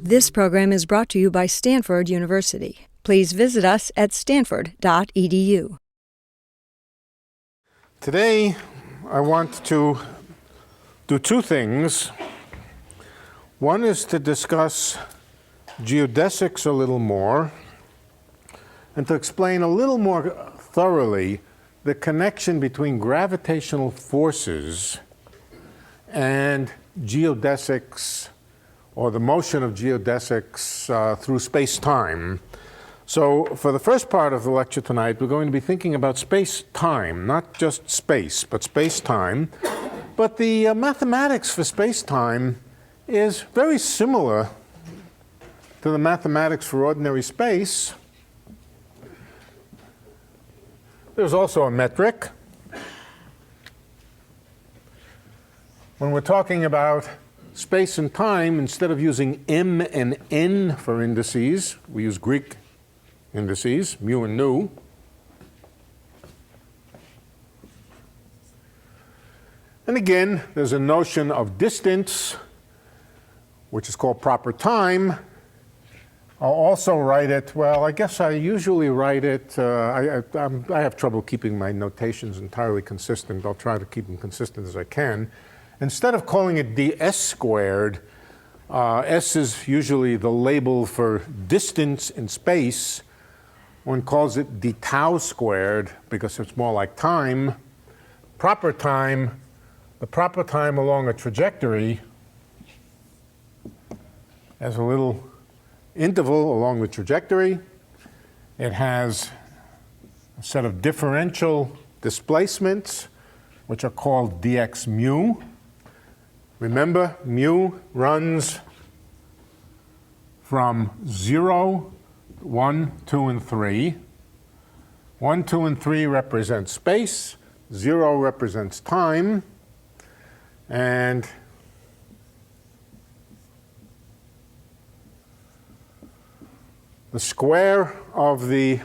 This program is brought to you by Stanford University. Please visit us at stanford.edu. Today, I want to do two things. One is to discuss geodesics a little more and to explain a little more thoroughly the connection between gravitational forces and geodesics, or the motion of geodesics through space-time. So for the first part of the lecture tonight, we're going to be thinking about space-time, not just space, but space-time. But the mathematics for space-time is very similar to the mathematics for ordinary space. There's also a metric. When we're talking about space and time, instead of using m and n for indices, we use Greek indices, mu and nu. And again, there's a notion of distance, which is called proper time. I'll also write it, well, I guess I usually write it, I have trouble keeping my notations entirely consistent. I'll try to keep them consistent as I can. Instead of calling it ds squared, s is usually the label for distance in space. One calls it d tau squared because it's more like time. Proper time, the proper time along a trajectory has a little interval along the trajectory. It has a set of differential displacements, which are called dx mu. Remember, mu runs from 0, 1, 2, and 3. 1, 2, and 3 represent space. 0 represents time. And the square of the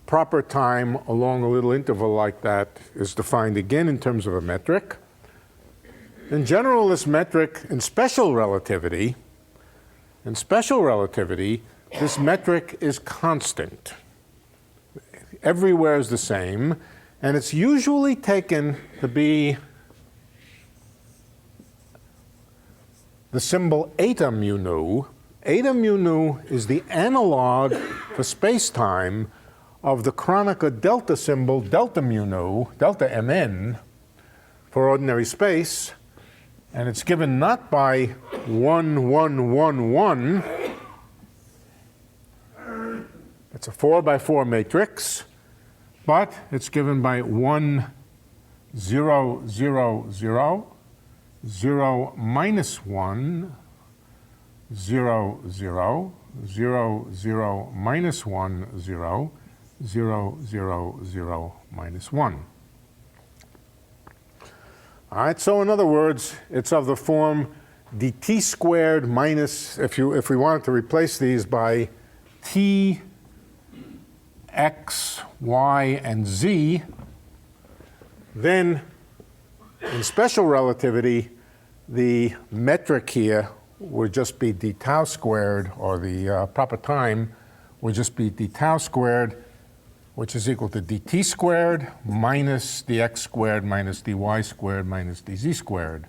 proper time along a little interval like that is defined again in terms of a metric. In general, this metric, in special relativity, this metric is constant. Everywhere is the same, and it's usually taken to be the symbol eta mu nu. Eta mu nu is the analog for space-time of the Kronecker delta symbol delta mu nu, delta mn, for ordinary space. And it's given not by 1, 1, 1, 1. It's a 4 by 4 matrix, but it's given by 1, 0, 0, 0, 0, minus 1, 0, 0, 0, 0, minus 1, 0, 0, 0, 0, minus 1. All right, so in other words, it's of the form dt squared minus, if we wanted to replace these by t, x, y, and z, then in special relativity, the metric here would just be d tau squared, or the proper time would just be d tau squared, which is equal to dt squared minus dx squared minus dy squared minus dz squared.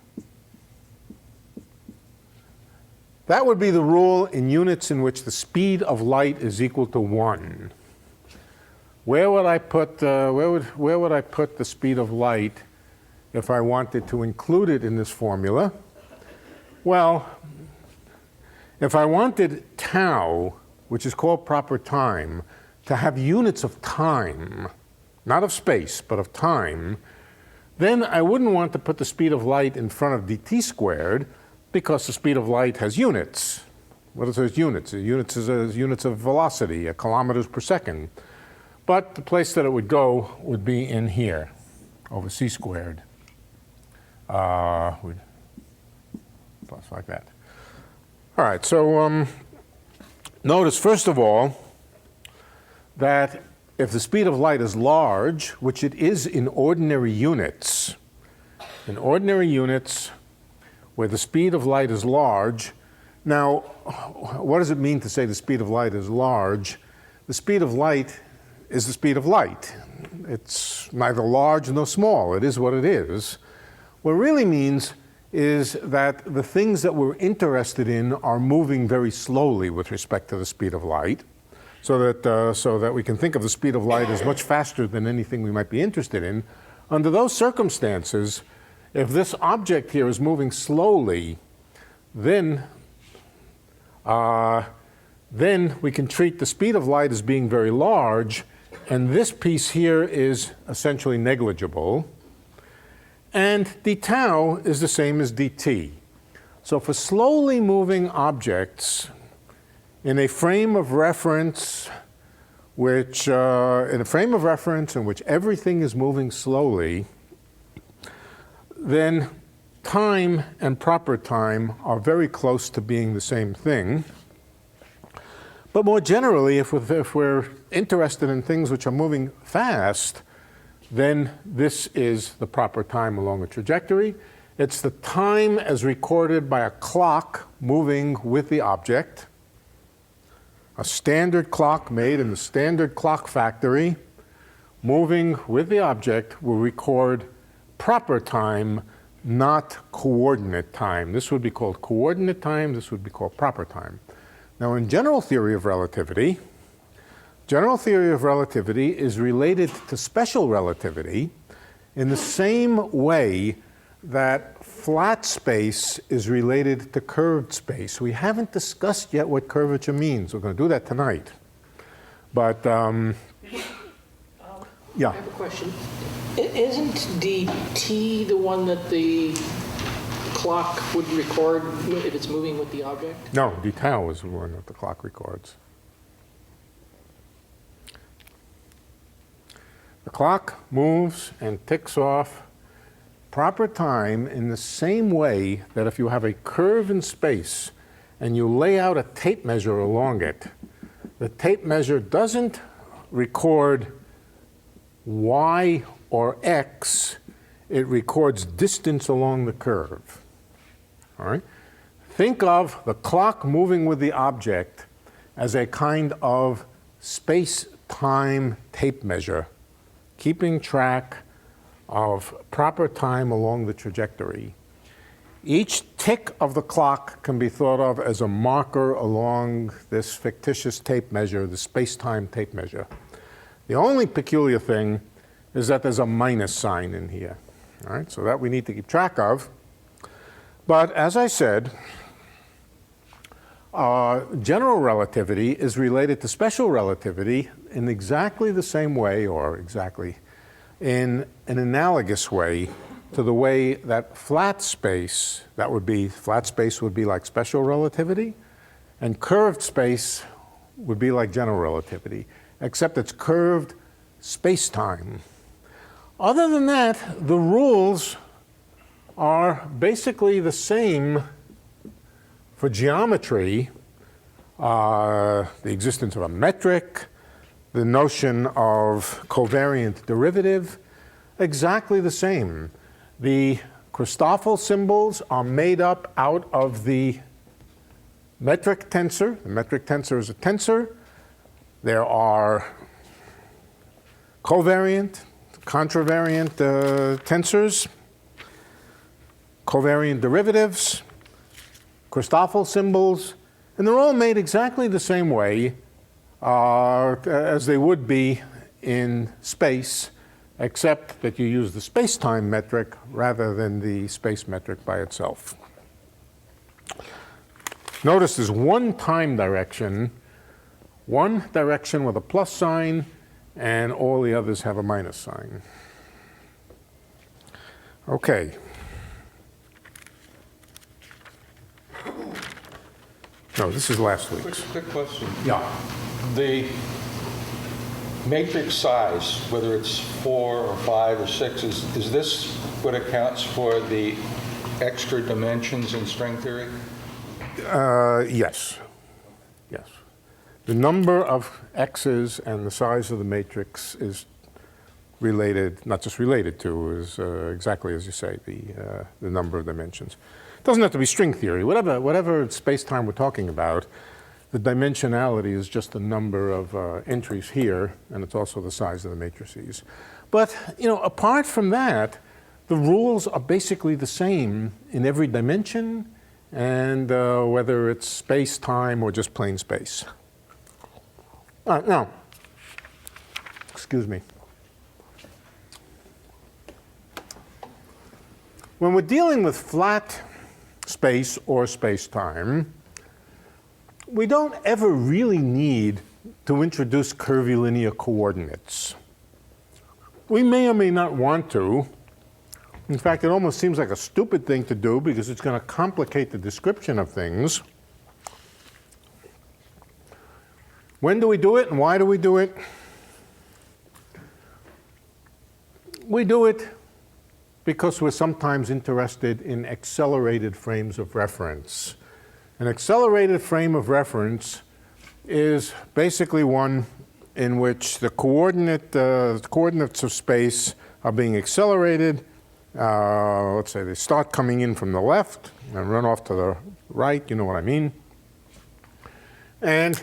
That would be the rule in units in which the speed of light is equal to 1. Where would I put where would I put the speed of light if I wanted to include it in this formula? Well, if I wanted tau, which is called proper time, to have units of time, not of space, but of time, then I wouldn't want to put the speed of light in front of dt squared, because the speed of light has units. What is those units? Units is units of velocity, kilometers per second. But the place that it would go would be in here, over c squared. Plus like that. All right, so notice first of all that if the speed of light is large, which it is in ordinary units, where the speed of light is large, Now, what does it mean to say the speed of light is large? The speed of light is the speed of light. It's neither large nor small. It is what it is. What it really means is that the things that we're interested in are moving very slowly with respect to the speed of light, so that we can think of the speed of light as much faster than anything we might be interested in. Under those circumstances, if this object here is moving slowly, then we can treat the speed of light as being very large, and this piece here is essentially negligible. And d tau is the same as dt. So for slowly moving objects in a frame of reference in which everything is moving slowly, then time and proper time are very close to being the same thing. But more generally, if we're interested in things which are moving fast, then this is the proper time along a trajectory. It's the time as recorded by a clock moving with the object. A standard clock made in the standard clock factory moving with the object will record proper time, not coordinate time. This would be called coordinate time. This would be called proper time. Now, in general theory of relativity is related to special relativity in the same way that flat space is related to curved space. We haven't discussed yet what curvature means. We're going to do that tonight. But, yeah. I have a question. Isn't dt the one that the clock would record if it's moving with the object? No, d tau is the one that the clock records. The clock moves and ticks off proper time in the same way that if you have a curve in space and you lay out a tape measure along it, the tape measure doesn't record y or x, it records distance along the curve. All right? Think of the clock moving with the object as a kind of space-time tape measure, keeping track of proper time along the trajectory. Each tick of the clock can be thought of as a marker along this fictitious tape measure, the space-time tape measure. The only peculiar thing is that there's a minus sign in here. All right, so that we need to keep track of. But as I said, general relativity is related to special relativity in exactly the same way, or exactly in an analogous way to the way that flat space would be like special relativity, and curved space would be like general relativity, except it's curved space-time. Other than that, the rules are basically the same for geometry, the existence of a metric, the notion of covariant derivative, exactly the same. The Christoffel symbols are made up out of the metric tensor. The metric tensor is a tensor. There are covariant, contravariant tensors, covariant derivatives, Christoffel symbols, and they're all made exactly the same way as they would be in space, except that you use the space-time metric rather than the space metric by itself. Notice there's one time direction, one direction with a plus sign, and all the others have a minus sign. Okay. No, this is last week's. Quick question. Yeah. The matrix size, whether it's 4 or 5 or 6, is this what accounts for the extra dimensions in string theory? Yes. Yes. The number of x's and the size of the matrix is related, not just related to, is exactly as you say, the number of dimensions. It doesn't have to be string theory. Whatever space-time we're talking about, the dimensionality is just the number of entries here, and it's also the size of the matrices. But, apart from that, the rules are basically the same in every dimension, and whether it's space-time or just plain space. Now, excuse me. When we're dealing with flat space or space-time, we don't ever really need to introduce curvilinear coordinates. We may or may not want to. In fact, it almost seems like a stupid thing to do because it's going to complicate the description of things. When do we do it and why do we do it? We do it because we're sometimes interested in accelerated frames of reference. An accelerated frame of reference is basically one in which the coordinates of space are being accelerated. Let's say they start coming in from the left and run off to the right, you know what I mean. And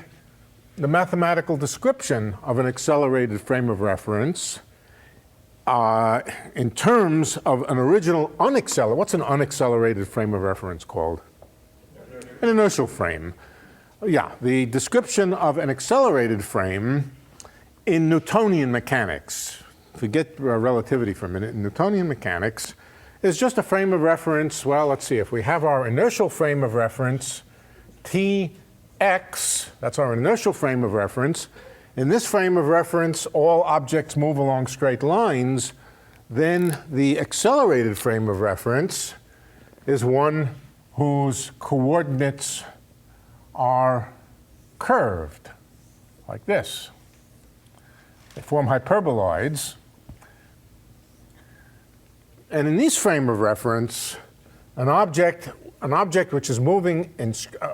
the mathematical description of an accelerated frame of reference in terms of an original unaccelerated, what's an unaccelerated frame of reference called? An inertial frame. Yeah, the description of an accelerated frame in Newtonian mechanics, forget relativity for a minute, in Newtonian mechanics is just a frame of reference. Well, let's see, if we have our inertial frame of reference, Tx, that's our inertial frame of reference. In this frame of reference, all objects move along straight lines. Then the accelerated frame of reference is one whose coordinates are curved, like this. They form hyperboloids. And in these frame of reference, an object which is moving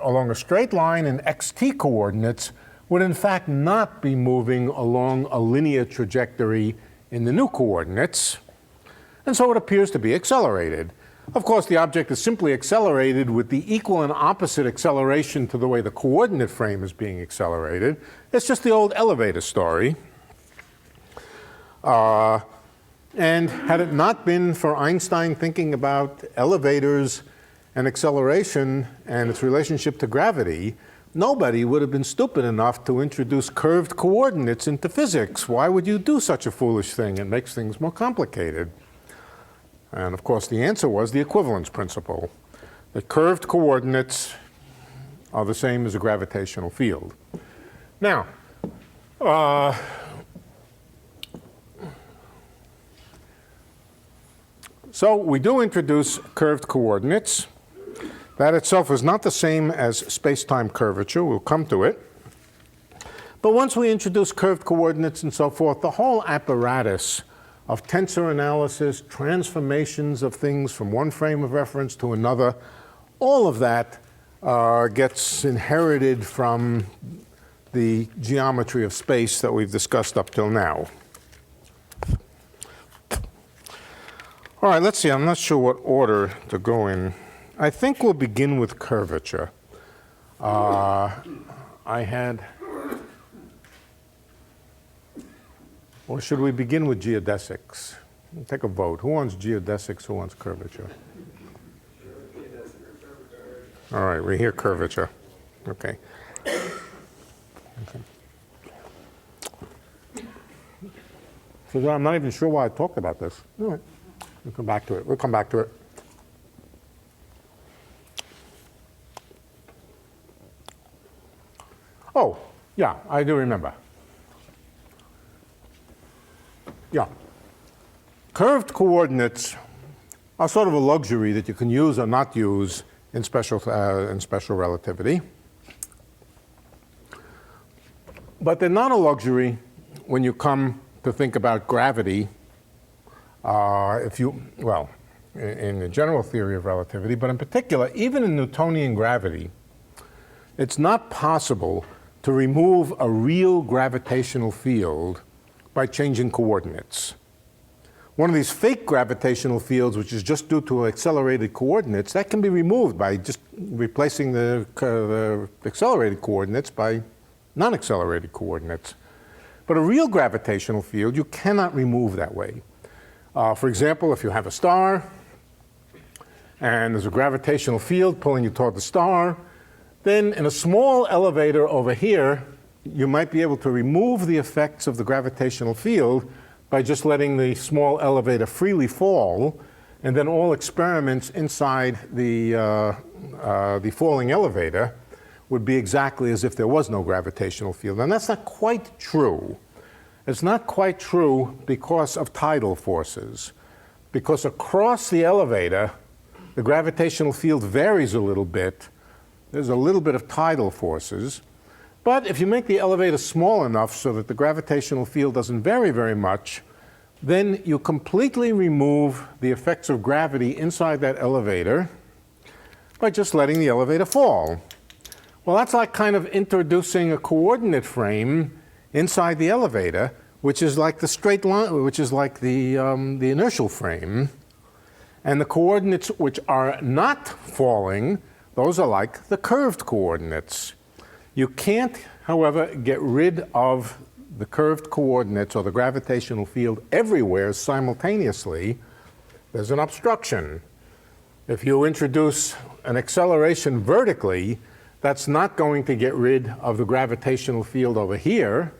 along a straight line in xt coordinates would in fact not be moving along a linear trajectory in the new coordinates, and so it appears to be accelerated. Of course, the object is simply accelerated with the equal and opposite acceleration to the way the coordinate frame is being accelerated. It's just the old elevator story. And had it not been for Einstein thinking about elevators and acceleration and its relationship to gravity, nobody would have been stupid enough to introduce curved coordinates into physics. Why would you do such a foolish thing? It makes things more complicated. And of course, the answer was the equivalence principle. The curved coordinates are the same as a gravitational field. Now, so we do introduce curved coordinates. That itself is not the same as space-time curvature. We'll come to it. But once we introduce curved coordinates and so forth, the whole apparatus of tensor analysis, transformations of things from one frame of reference to another, all of that gets inherited from the geometry of space that we've discussed up till now. All right, let's see. I'm not sure what order to go in. I think we'll begin with curvature. Or should we begin with geodesics? We'll take a vote. Who wants geodesics? Who wants curvature? All right, we hear curvature. Okay. So I'm not even sure why I talked about this. All right. We'll come back to it. We'll come back to it. Oh, yeah, I do remember. Yeah. Curved coordinates are sort of a luxury that you can use or not use in special relativity. But they're not a luxury when you come to think about gravity. In the general theory of relativity, but in particular, even in Newtonian gravity, it's not possible to remove a real gravitational field by changing coordinates. One of these fake gravitational fields, which is just due to accelerated coordinates, that can be removed by just replacing the accelerated coordinates by non-accelerated coordinates. But a real gravitational field you cannot remove that way. For example, if you have a star and there's a gravitational field pulling you toward the star, then in a small elevator over here, you might be able to remove the effects of the gravitational field by just letting the small elevator freely fall, and then all experiments inside the falling elevator would be exactly as if there was no gravitational field. And that's not quite true. It's not quite true because of tidal forces. Because across the elevator, the gravitational field varies a little bit. There's a little bit of tidal forces. But if you make the elevator small enough so that the gravitational field doesn't vary very much, then you completely remove the effects of gravity inside that elevator by just letting the elevator fall. Well, that's like kind of introducing a coordinate frame inside the elevator, which is like the straight line, which is like the inertial frame. And the coordinates which are not falling, those are like the curved coordinates. You can't, however, get rid of the curved coordinates or the gravitational field everywhere simultaneously. There's an obstruction. If you introduce an acceleration vertically, that's not going to get rid of the gravitational field over here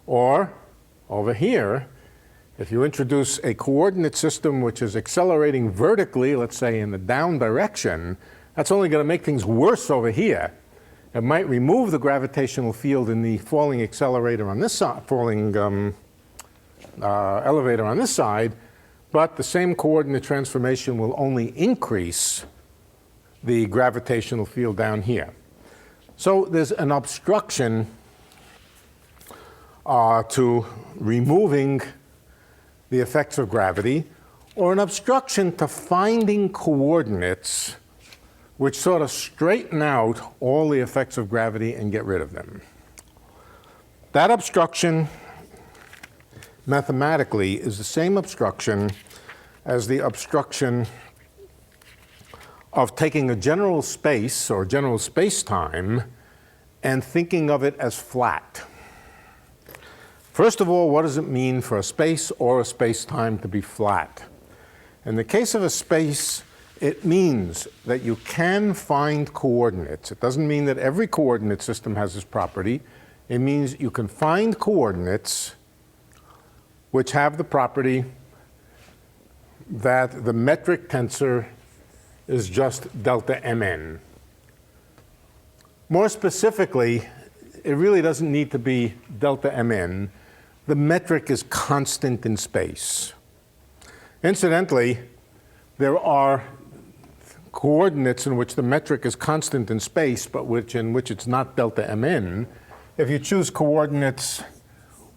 or over here. If you introduce a coordinate system which is accelerating vertically, let's say in the down direction, that's only going to make things worse over here. It might remove the gravitational field in the falling accelerator on this side, falling elevator on this side, but the same coordinate transformation will only increase the gravitational field down here. So there's an obstruction to removing the effects of gravity, or an obstruction to finding coordinates which sort of straighten out all the effects of gravity and get rid of them. That obstruction, mathematically, is the same obstruction as the obstruction of taking a general space or general space-time and thinking of it as flat. First of all, what does it mean for a space or a space-time to be flat? In the case of a space, it means that you can find coordinates. It doesn't mean that every coordinate system has this property. It means you can find coordinates which have the property that the metric tensor is just delta mn. More specifically, it really doesn't need to be delta mn. The metric is constant in space. Incidentally, there are coordinates in which the metric is constant in space, but in which it's not delta mn. If you choose coordinates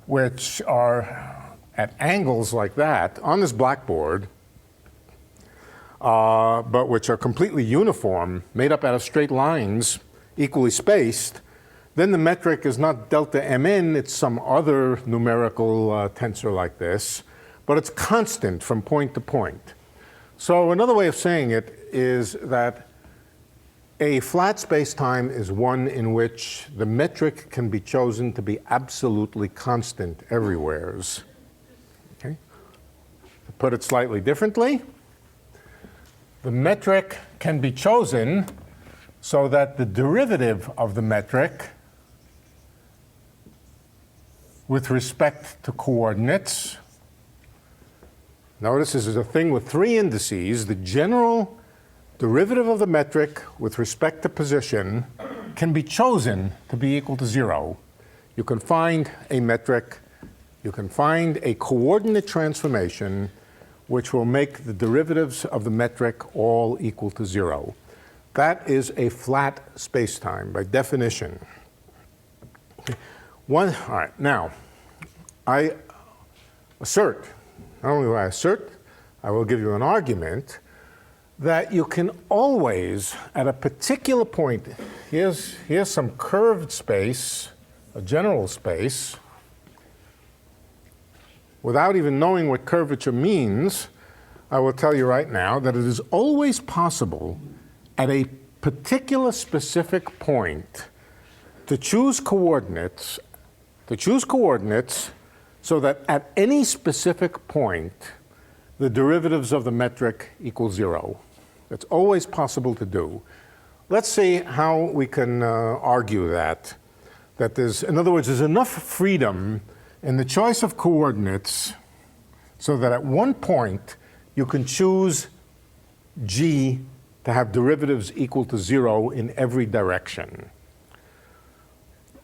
which are at angles like that on this blackboard, but which are completely uniform, made up out of straight lines, equally spaced, then the metric is not delta mn, it's some other numerical tensor like this, but it's constant from point to point. So another way of saying it is that a flat space-time is one in which the metric can be chosen to be absolutely constant everywhere. Okay? To put it slightly differently, the metric can be chosen so that the derivative of the metric with respect to coordinates, notice this is a thing with three indices, the general derivative of the metric with respect to position can be chosen to be equal to 0. You can find a metric, you can find a coordinate transformation which will make the derivatives of the metric all equal to 0. That is a flat space-time by definition. All right, now, I assert, not only do I assert, I will give you an argument that you can always, at a particular point, here's some curved space, a general space, without even knowing what curvature means, I will tell you right now that it is always possible at a particular specific point to choose coordinates so that at any specific point the derivatives of the metric equal 0. It's always possible to do. Let's see how we can argue that there's, in other words, there's enough freedom in the choice of coordinates so that at one point you can choose g to have derivatives equal to 0 in every direction.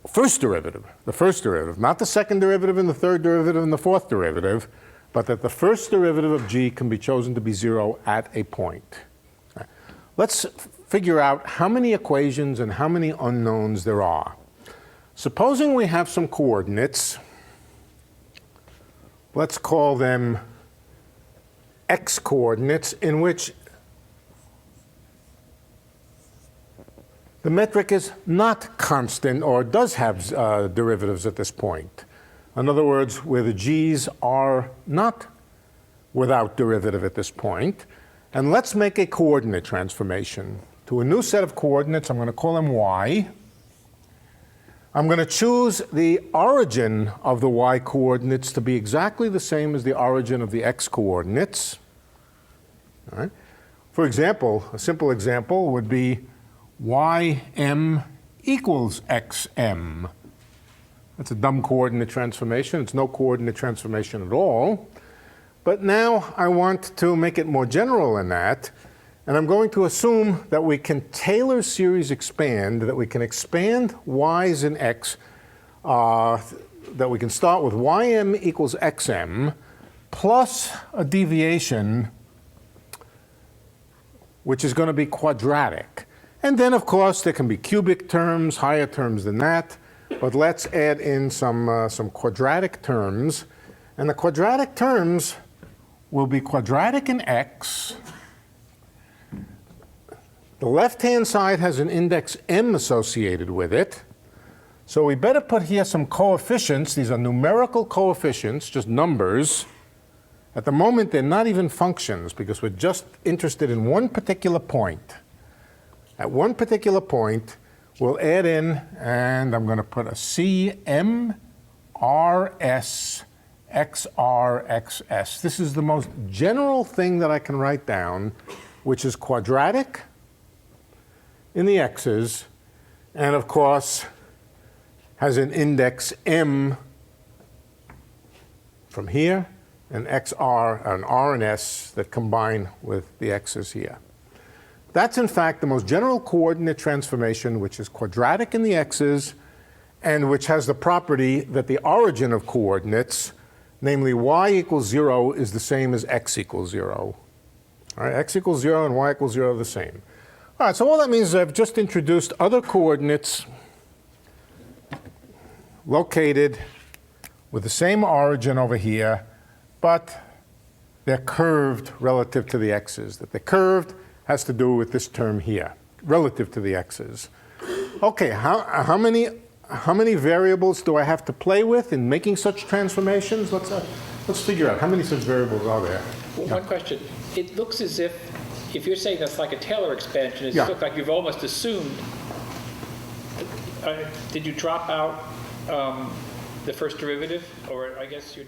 The first derivative, not the second derivative and the third derivative and the fourth derivative, but that the first derivative of g can be chosen to be 0 at a point. Let's figure out how many equations and how many unknowns there are. Supposing we have some coordinates, let's call them x coordinates, in which the metric is not constant or does have derivatives at this point. In other words, where the g's are not without derivative at this point. And let's make a coordinate transformation to a new set of coordinates. I'm going to call them y. I'm going to choose the origin of the y coordinates to be exactly the same as the origin of the x coordinates. All right. For example, a simple example would be ym equals xm. That's a dumb coordinate transformation. It's no coordinate transformation at all. But now I want to make it more general than that. And I'm going to assume that we can Taylor series expand, that we can expand y's and x, that we can start with ym equals xm plus a deviation which is going to be quadratic. And then, of course, there can be cubic terms, higher terms than that. But let's add in some quadratic terms. And the quadratic terms will be quadratic in x. The left-hand side has an index m associated with it. So we better put here some coefficients. These are numerical coefficients, just numbers. At the moment, they're not even functions because we're just interested in one particular point. At one particular point, we'll add in, and I'm going to put a CM, RS, XR, XS. This is the most general thing that I can write down, which is quadratic in the x's, and of course, has an index m from here, and XR, an R and S that combine with the x's here. That's, in fact, the most general coordinate transformation, which is quadratic in the x's, and which has the property that the origin of coordinates, namely y equals 0, is the same as x equals 0. All right, x equals 0 and y equals 0 are the same. All right, so all that means is I've just introduced other coordinates located with the same origin over here, but they're curved relative to the x's. That they're curved has to do with this term here, relative to the x's. Okay, how many variables do I have to play with in making such transformations? Let's figure out how many such variables are there. Well, one question. It looks as if you're saying that's like a Taylor expansion, it looks like you've almost assumed. Did you drop out the first derivative, or I guess you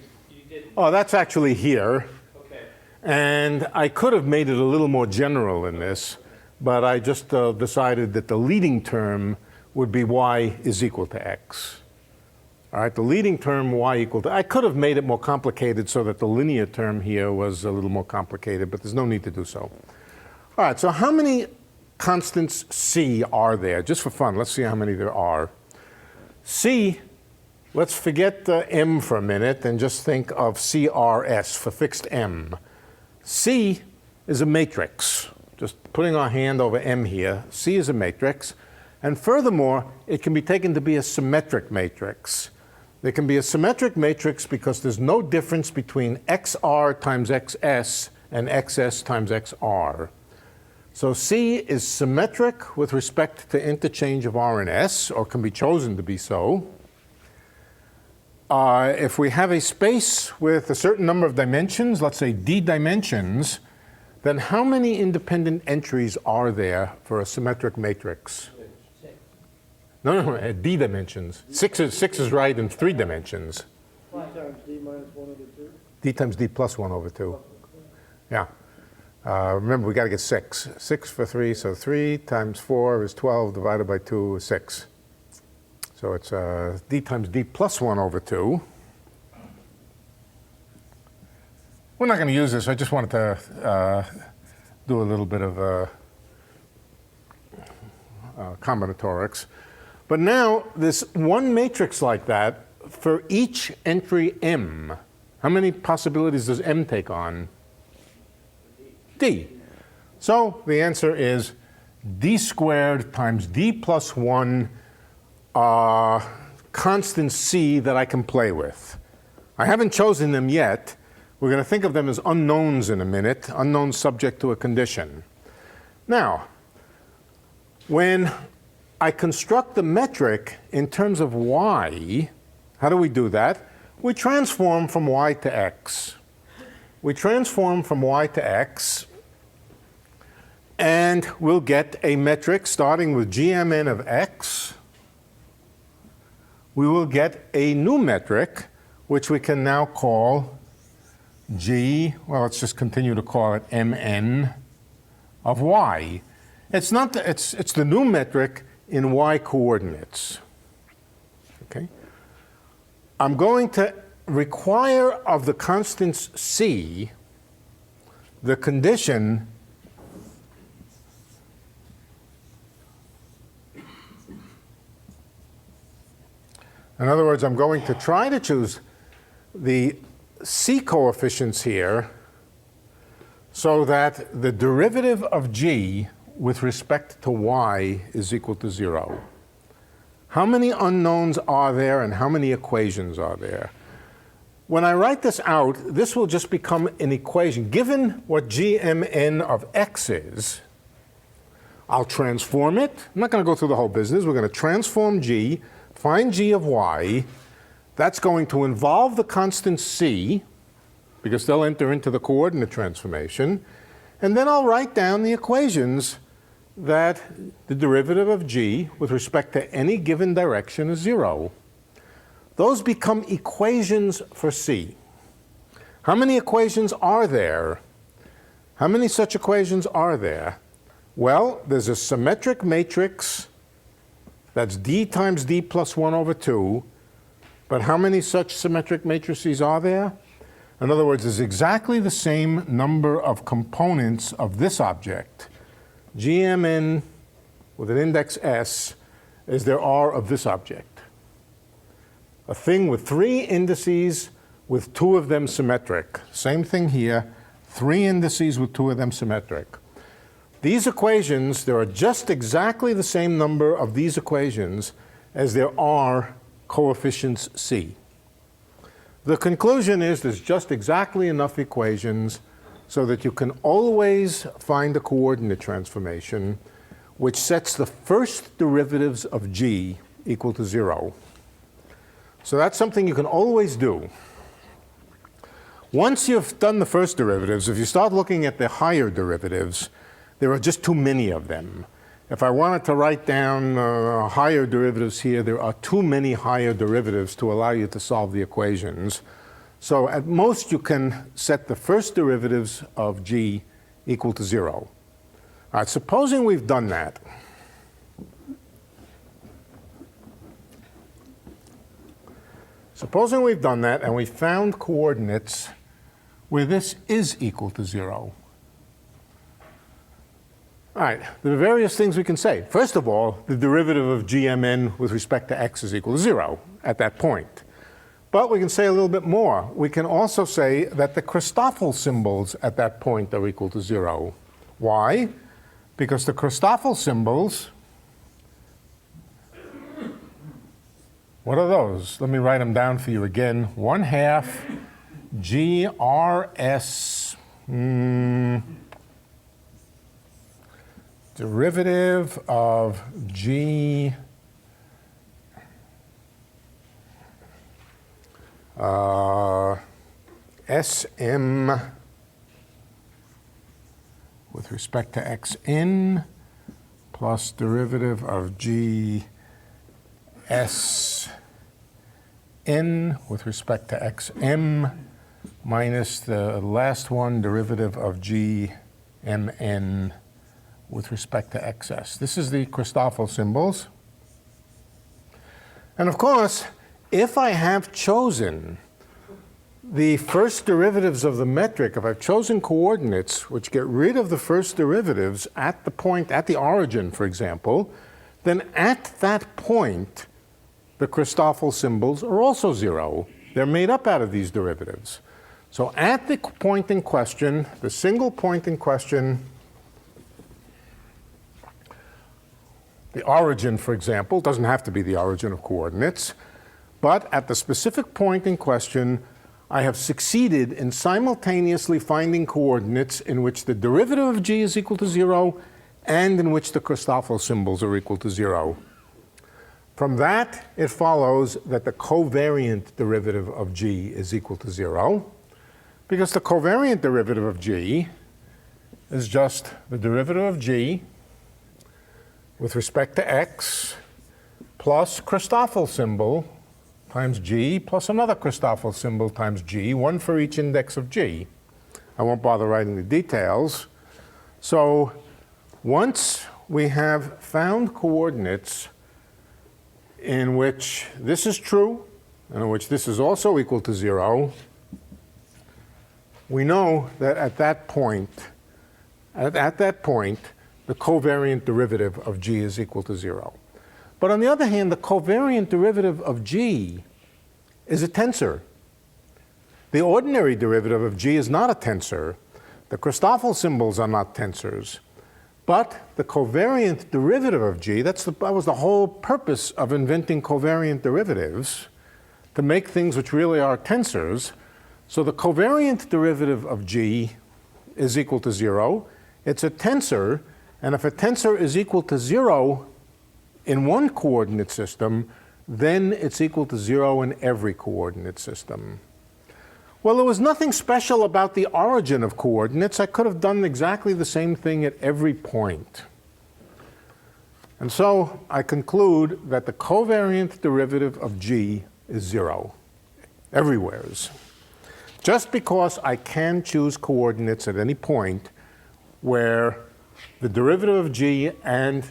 did? Oh, that's actually here. Okay. And I could have made it a little more general in this, but I just decided that the leading term would be y is equal to x. All right, the leading term y equal to, I could have made it more complicated so that the linear term here was a little more complicated, but there's no need to do so. All right, so how many constants c are there? Just for fun, let's see how many there are. C, let's forget m for a minute and just think of CRS for fixed m. C is a matrix. Just putting our hand over m here, C is a matrix. And furthermore, it can be taken to be a symmetric matrix. There can be a symmetric matrix because there's no difference between XR times XS and XS times XR. So C is symmetric with respect to interchange of R and S, or can be chosen to be so. if we have a space with a certain number of dimensions, let's say d dimensions, then how many independent entries are there for a symmetric matrix? No, d dimensions. Six is right in 3 dimensions. D times d minus 1 over 2? D times d plus 1 over 2. Yeah. Remember, we got to get 6. 6 for 3, so 3 times 4 is 12, divided by 2 is 6. So it's d times d plus 1 over 2. We're not going to use this. I just wanted to do a little bit of combinatorics. But now, this one matrix like that, for each entry m, how many possibilities does m take on? D. So the answer is d squared times d plus 1 constant c that I can play with. I haven't chosen them yet. We're going to think of them as unknowns in a minute, unknowns subject to a condition. Now, when I construct the metric in terms of y, how do we do that? We transform from y to x. We transform from y to x, and we'll get a metric starting with gmn of x. We will get a new metric, which we can now call g, well, let's just continue to call it mn of y. It's the new metric in y coordinates. Okay? I'm going to require of the constants c the condition in other words, I'm going to try to choose the c coefficients here so that the derivative of g with respect to y is equal to 0. How many unknowns are there and how many equations are there? When I write this out, this will just become an equation. Given what gmn of x is, I'll transform it. I'm not going to go through the whole business. We're going to transform g, find g of y. That's going to involve the constant c, because they'll enter into the coordinate transformation. And then I'll write down the equations that the derivative of g with respect to any given direction is 0. Those become equations for c. How many equations are there? How many such equations are there? Well, there's a symmetric matrix that's d times d plus 1 over 2. But how many such symmetric matrices are there? In other words, there's exactly the same number of components of this object, gmn with an index s, as there are of this object. A thing with 3 indices with 2 of them symmetric. Same thing here, 3 indices with 2 of them symmetric. These equations, there are just exactly the same number of these equations as there are coefficients c. The conclusion is there's just exactly enough equations so that you can always find a coordinate transformation which sets the first derivatives of g equal to 0. So that's something you can always do. Once you've done the first derivatives, if you start looking at the higher derivatives, there are just too many of them. If I wanted to write down higher derivatives here, there are too many higher derivatives to allow you to solve the equations. So at most, you can set the first derivatives of g equal to 0. All right, supposing we've done that. Supposing we've done that and we found coordinates where this is equal to 0. All right, there are various things we can say. First of all, the derivative of gmn with respect to x is equal to 0 at that point. But we can say a little bit more. We can also say that the Christoffel symbols at that point are equal to 0. Why? Because the Christoffel symbols, what are those? Let me write them down for you again. 1/2 GRS derivative of g Sm with respect to xn plus derivative of g Sn with respect to xm minus the last one, derivative of g mn with respect to xs. This is the Christoffel symbols. And of course, if I have chosen the first derivatives of the metric, if I've chosen coordinates which get rid of the first derivatives at the point, at the origin, for example, then at that point, the Christoffel symbols are also 0. They're made up out of these derivatives. So at the point in question, the single point in question, the origin, for example, doesn't have to be the origin of coordinates, but at the specific point in question, I have succeeded in simultaneously finding coordinates in which the derivative of g is equal to 0 and in which the Christoffel symbols are equal to 0. From that, it follows that the covariant derivative of g is equal to 0, because the covariant derivative of g is just the derivative of g with respect to x plus Christoffel symbol times g plus another Christoffel symbol times g, one for each index of g. I won't bother writing the details. So once we have found coordinates in which this is true and in which this is also equal to 0, we know that at that point, the covariant derivative of g is equal to 0. But on the other hand, the covariant derivative of g is a tensor. The ordinary derivative of g is not a tensor. The Christoffel symbols are not tensors. But the covariant derivative of g, that was the whole purpose of inventing covariant derivatives, to make things which really are tensors. So the covariant derivative of g is equal to 0. It's a tensor, and if a tensor is equal to 0 in one coordinate system, then it's equal to 0 in every coordinate system. Well, there was nothing special about the origin of coordinates. I could have done exactly the same thing at every point. And so I conclude that the covariant derivative of g is 0, everywheres. Just because I can choose coordinates at any point where the derivative of g and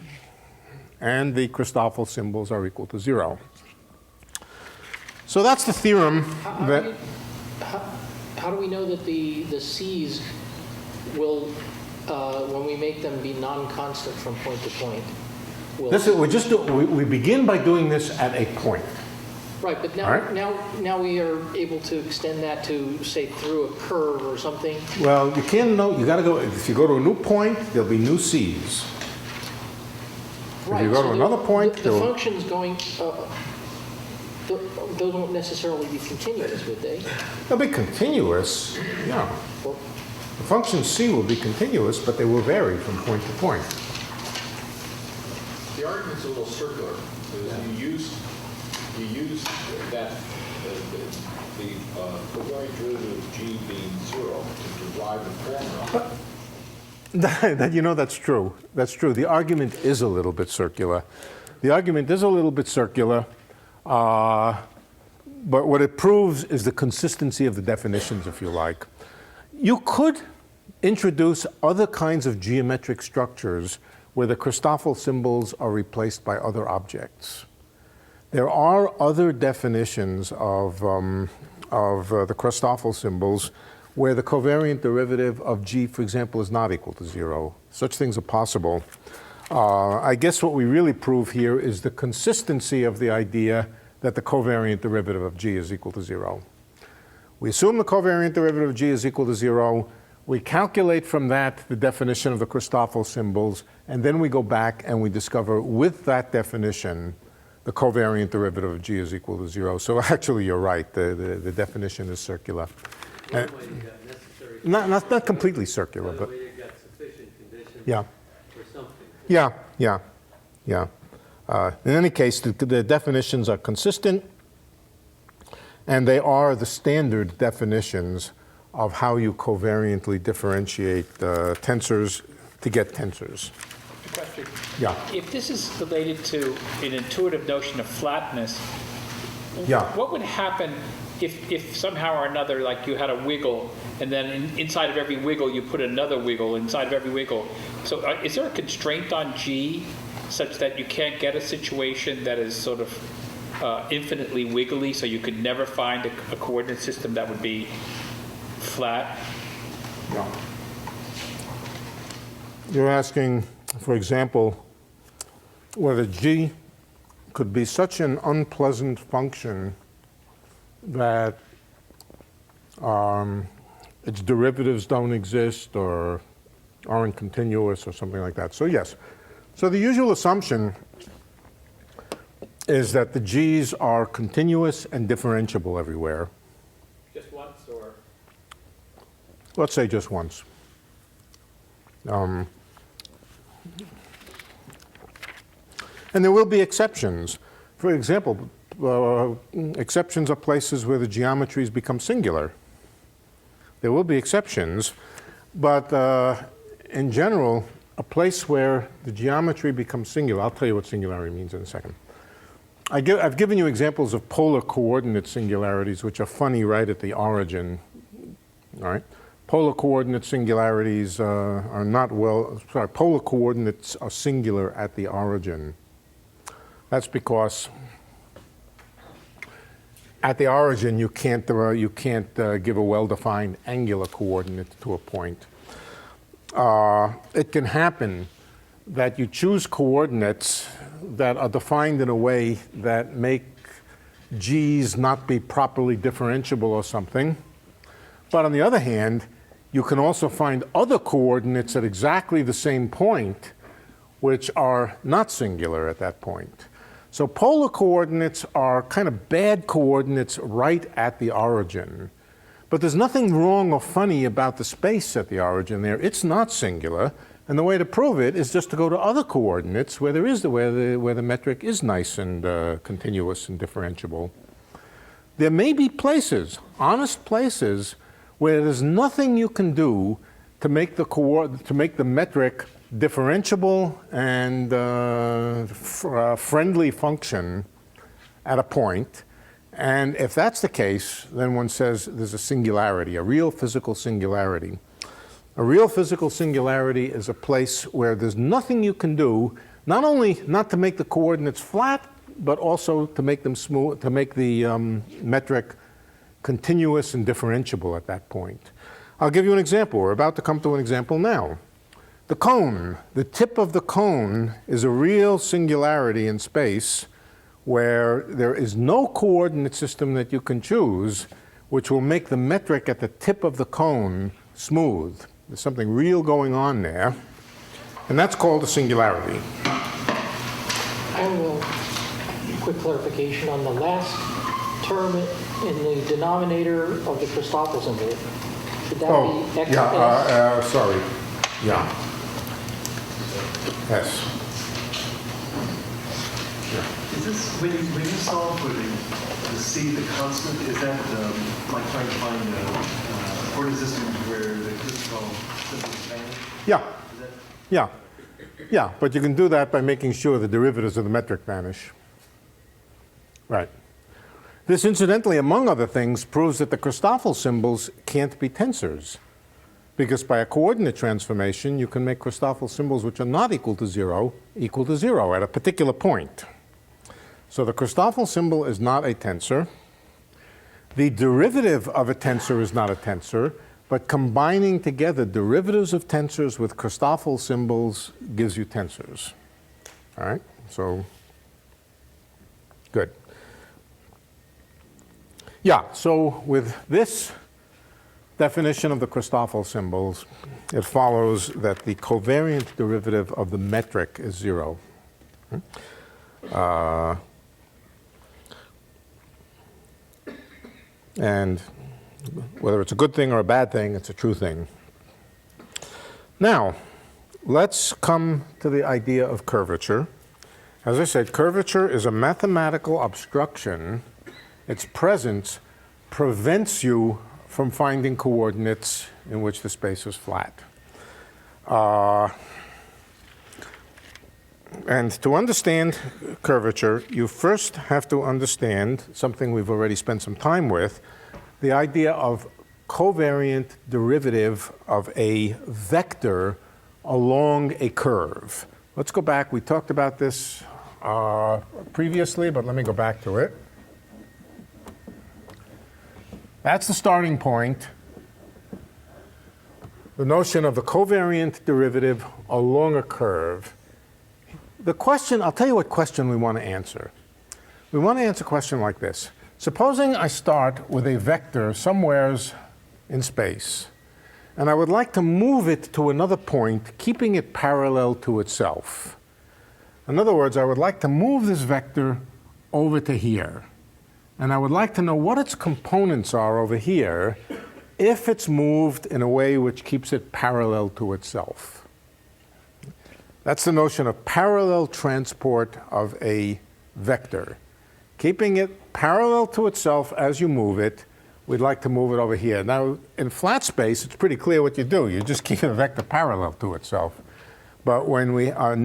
the Christoffel symbols are equal to 0. So that's the theorem that... How do we know that the c's will, when we make them be non-constant from point to point? We begin by doing this at a point. Right, but now we are able to extend that to, say, through a curve or something? Well, you can't know. You got to go. If you go to a new point, there'll be new c's. Right, if you go to another point, the functions going, those won't necessarily be continuous, would they? They'll be continuous, yeah. Well, The function c will be continuous, but they will vary from point to point. The argument's a little circular. You use that the covariant derivative of g being 0 to derive the formula. That's true. That's true. The argument is a little bit circular. But what it proves is the consistency of the definitions, if you like. You could introduce other kinds of geometric structures where the Christoffel symbols are replaced by other objects. There are other definitions of the Christoffel symbols where the covariant derivative of g, for example, is not equal to 0. Such things are possible. I guess what we really prove here is the consistency of the idea that the covariant derivative of g is equal to 0. We assume the covariant derivative of g is equal to 0. We calculate from that the definition of the Christoffel symbols, and then we go back and we discover with that definition the covariant derivative of g is equal to 0. So actually, you're right. The definition is circular. Not completely circular, but you got sufficient conditions yeah. for something. Yeah. In any case, the definitions are consistent, And they are the standard definitions of how you covariantly differentiate tensors to get tensors. Question. Yeah. If this is related to an intuitive notion of flatness, Yeah. what would happen if somehow or another, like you had a wiggle, and then inside of every wiggle you put another wiggle inside of every wiggle? So is there a constraint on G such that you can't get a situation that is sort of infinitely wiggly, so you could never find a coordinate system that would be flat? No. You're asking, for example, whether G could be such an unpleasant function that its derivatives don't exist or aren't continuous or something like that. So yes. So the usual assumption is that the G's are continuous and differentiable everywhere. Just once, or? Let's say just once. And there will be exceptions. For example, exceptions are places where the geometries become singular. There will be exceptions, but in general, a place where the geometry becomes singular, I'll tell you what singularity means in a second. I've given you examples of polar coordinate singularities, which are funny right at the origin, all right? Polar coordinate singularities are not polar coordinates are singular at the origin. That's because at the origin you can't give a well-defined angular coordinate to a point. It can happen that you choose coordinates that are defined in a way that make G's not be properly differentiable or something. But on the other hand, you can also find other coordinates at exactly the same point which are not singular at that point. So polar coordinates are kind of bad coordinates right at the origin. But there's nothing wrong or funny about the space at the origin there. It's not singular. And the way to prove it is just to go to other coordinates where there is where the metric is nice and continuous and differentiable. There may be places, honest places, where there's nothing you can do to make the metric differentiable and friendly function at a point. And if that's the case, then one says there's a singularity, a real physical singularity. A real physical singularity is a place where there's nothing you can do, not only not to make the coordinates flat, but also to make them smooth, to make the metric continuous and differentiable at that point. I'll give you an example. We're about to come to an example now. The cone, the tip of the cone is a real singularity in space where there is no coordinate system that you can choose which will make the metric at the tip of the cone smooth. There's something real going on there, and that's called a singularity. I have a quick clarification on the last term in the denominator of the Christoffel symbol. Should that be x? Yeah, sorry. Yeah. Yes. Yeah. Is this, when you solve for the C, the constant, is that like trying to find a coordinate system where the Christoffel symbol is vanished? Yeah. Yeah. Yeah, but you can do that by making sure the derivatives of the metric vanish. Right. This, incidentally, among other things, proves that the Christoffel symbols can't be tensors. Because by a coordinate transformation, you can make Christoffel symbols which are not equal to zero at a particular point. So the Christoffel symbol is not a tensor. The derivative of a tensor is not a tensor, but combining together derivatives of tensors with Christoffel symbols gives you tensors. All right? So, good. Yeah, so with this definition of the Christoffel symbols, it follows that the covariant derivative of the metric is zero. And whether it's a good thing or a bad thing, it's a true thing. Now, let's come to the idea of curvature. As I said, curvature is a mathematical obstruction. Its presence prevents you from finding coordinates in which the space is flat. And to understand curvature, you first have to understand something we've already spent some time with, the idea of covariant derivative of a vector along a curve. Let's go back. We talked about this previously, but let me go back to it. That's the starting point. The notion of the covariant derivative along a curve. The question, I'll tell you what question we want to answer. We want to answer a question like this. Supposing I start with a vector somewheres in space, and I would like to move it to another point, keeping it parallel to itself. In other words, I would like to move this vector over to here. And I would like to know what its components are over here if it's moved in a way which keeps it parallel to itself. That's the notion of parallel transport of a vector. Keeping it parallel to itself as you move it, we'd like to move it over here. Now, in flat space, it's pretty clear what you do. You just keep a vector parallel to itself. But when we are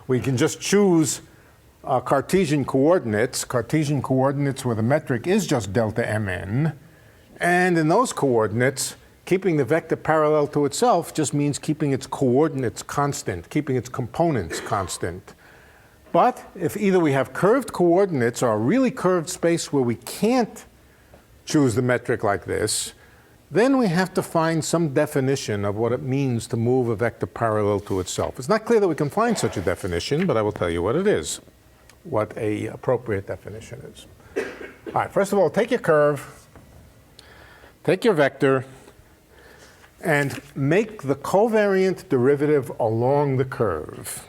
we can just choose Cartesian coordinates where the metric is just delta mn. And in those coordinates, keeping the vector parallel to itself just means keeping its coordinates constant, keeping its components constant. But if either we have curved coordinates or a really curved space where we can't choose the metric like this, then we have to find some definition of what it means to move a vector parallel to itself. It's not clear that we can find such a definition, but I will tell you what it is, what an appropriate definition is. All right, first of all, take your curve, take your vector, and make the covariant derivative along the curve.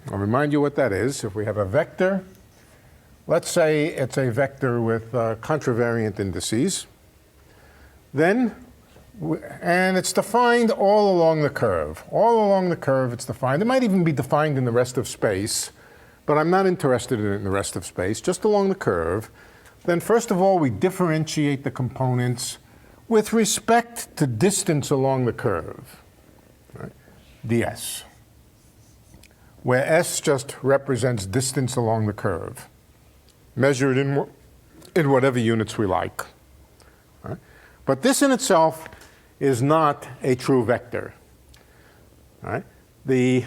I'll remind you what that is. If we have a vector, let's say it's a vector with contravariant indices, then, and it's defined all along the curve. All along the curve it's defined. It might even be defined in the rest of space, but I'm not interested in it in the rest of space, just along the curve. Then first of all, we differentiate the components with respect to distance along the curve, right? ds, where s just represents distance along the curve, measured in whatever units we like. Right? But this in itself is not a true vector. Right? The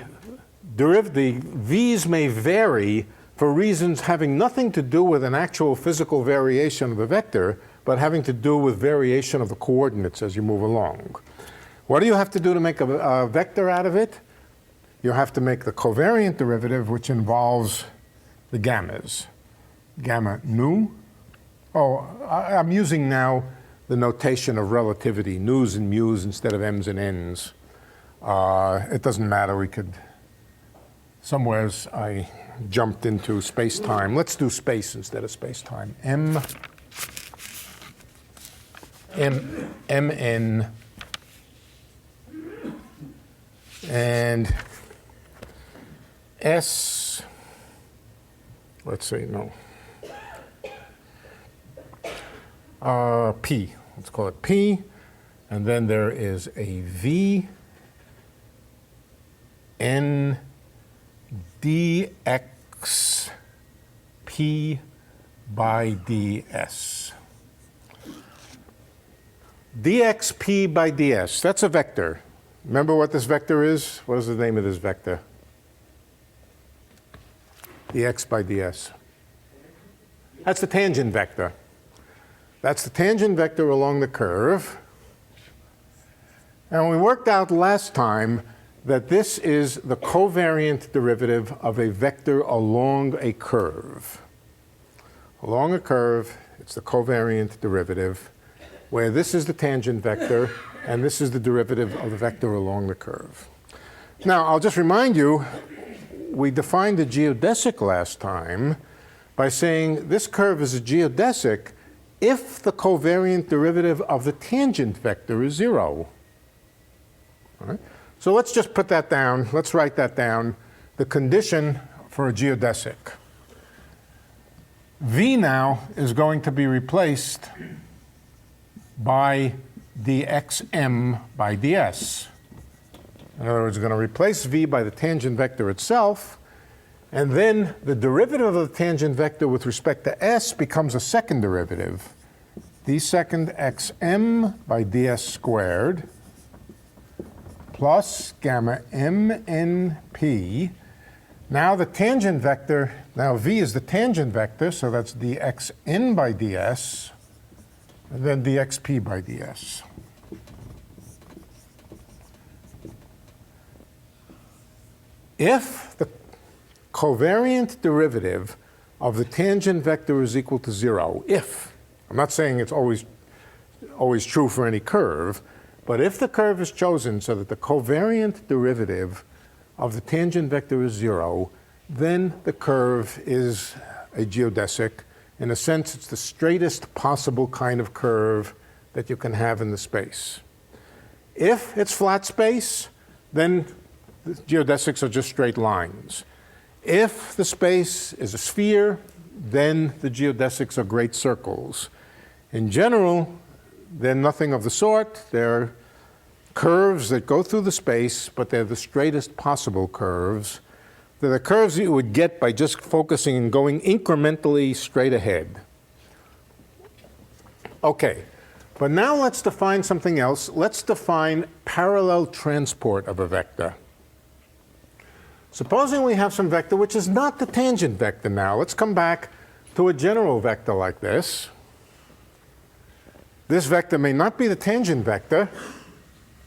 v's may vary for reasons having nothing to do with an actual physical variation of the vector, but having to do with variation of the coordinates as you move along. What do you have to do to make a vector out of it? You have to make the covariant derivative, which involves the gammas. Gamma nu. Oh, I'm using now the notation of relativity, nus and mus instead of m's and n's. It doesn't matter. We could, somewheres I jumped into space-time. Let's do space instead of space-time. mn, and s, let's say, no, p, let's call it p, and then there is a v, n, dx, p by ds. dxp by ds, that's a vector. Remember what this vector is? What is the name of this vector? dx by ds. That's the tangent vector. That's the tangent vector along the curve. And we worked out last time that this is the covariant derivative of a vector along a curve. Along a curve, it's the covariant derivative, where this is the tangent vector, and this is the derivative of the vector along the curve. Now, I'll just remind you, we defined the geodesic last time by saying this curve is a geodesic if the covariant derivative of the tangent vector is 0. All right? So let's just put that down. Let's write that down, the condition for a geodesic. V now is going to be replaced by dxm by ds. In other words, we're going to replace V by the tangent vector itself, and then the derivative of the tangent vector with respect to s becomes a second derivative, d second xm by ds squared plus gamma mnp. Now the tangent vector, now V is the tangent vector, so that's dxn by ds, and then dxp by ds. If the covariant derivative of the tangent vector is equal to 0, if, I'm not saying it's always true for any curve, but if the curve is chosen so that the covariant derivative of the tangent vector is 0, then the curve is a geodesic. In a sense, it's the straightest possible kind of curve that you can have in the space. If it's flat space, then the geodesics are just straight lines. If the space is a sphere, then the geodesics are great circles. In general, they're nothing of the sort. They're curves that go through the space, but they're the straightest possible curves. They're the curves that you would get by just focusing and going incrementally straight ahead. Okay, but now let's define something else. Let's define parallel transport of a vector. Supposing we have some vector which is not the tangent vector now. Let's come back to a general vector like this. This vector may not be the tangent vector.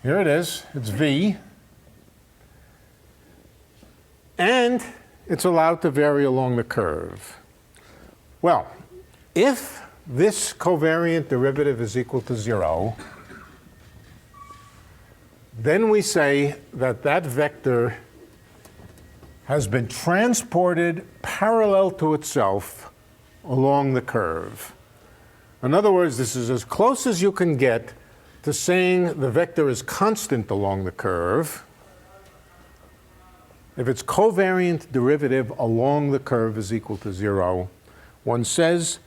Here it is. It's V. And it's allowed to vary along the curve. Well, if this covariant derivative is equal to 0, then we say that that vector has been transported parallel to itself along the curve. In other words, this is as close as you can get to saying the vector is constant along the curve if its covariant derivative along the curve is equal to 0. One says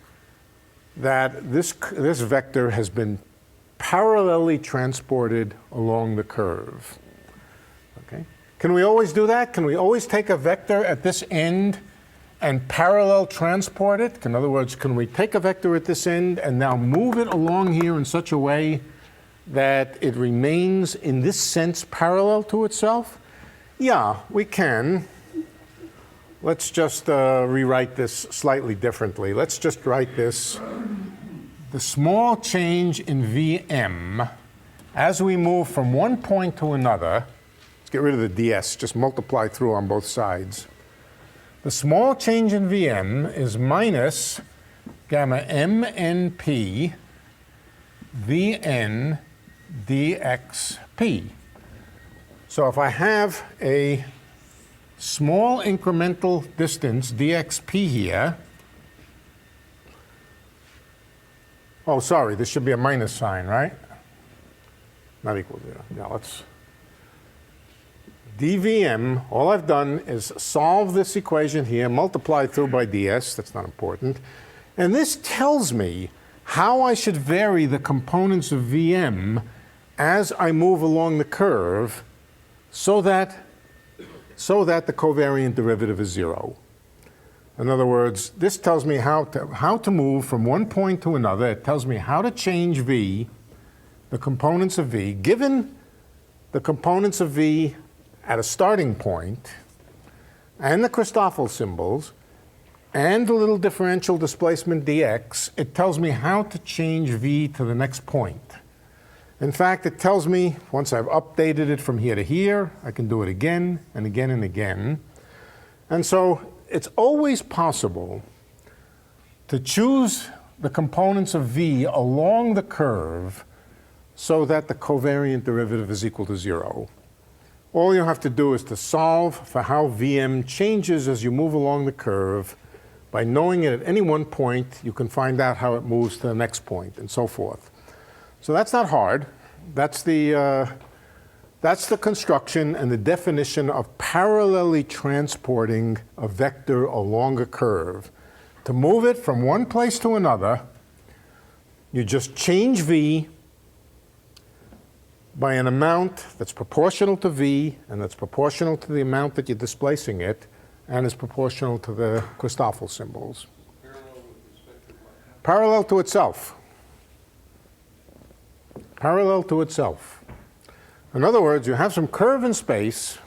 that this vector has been parallelly transported along the curve. Okay? Can we always do that? Can we always take a vector at this end and parallel transport it? In other words, can we take a vector at this end and now move it along here in such a way that it remains, in this sense, parallel to itself? Yeah, we can. Let's just rewrite this slightly differently. Let's just write this. The small change in Vm as we move from one point to another, let's get rid of the ds, just multiply through on both sides. The small change in Vm is minus gamma mnp Vn dxp. So if I have a small incremental distance dxp here, oh, sorry, this should be a minus sign, right? Not equal to 0. Now let's dVm, all I've done is solve this equation here, multiply through by ds, that's not important. And this tells me how I should vary the components of Vm as I move along the curve so that the covariant derivative is 0. In other words, this tells me how to move from one point to another. It tells me how to change V, the components of V, given the components of V at a starting point, and the Christoffel symbols, and the little differential displacement dx. It tells me how to change V to the next point. In fact, it tells me, once I've updated it from here to here, I can do it again and again and again. And so it's always possible to choose the components of V along the curve so that the covariant derivative is equal to 0. All you have to do is to solve for how Vm changes as you move along the curve. By knowing it at any one point, you can find out how it moves to the next point, and so forth. So that's not hard. That's the construction and the definition of parallelly transporting a vector along a curve. To move it from one place to another, you just change v by an amount that's proportional to v, and that's proportional to the amount that you're displacing it, and is proportional to the Christoffel symbols. Parallel to itself. Parallel to itself. In other words, you have some curve in space.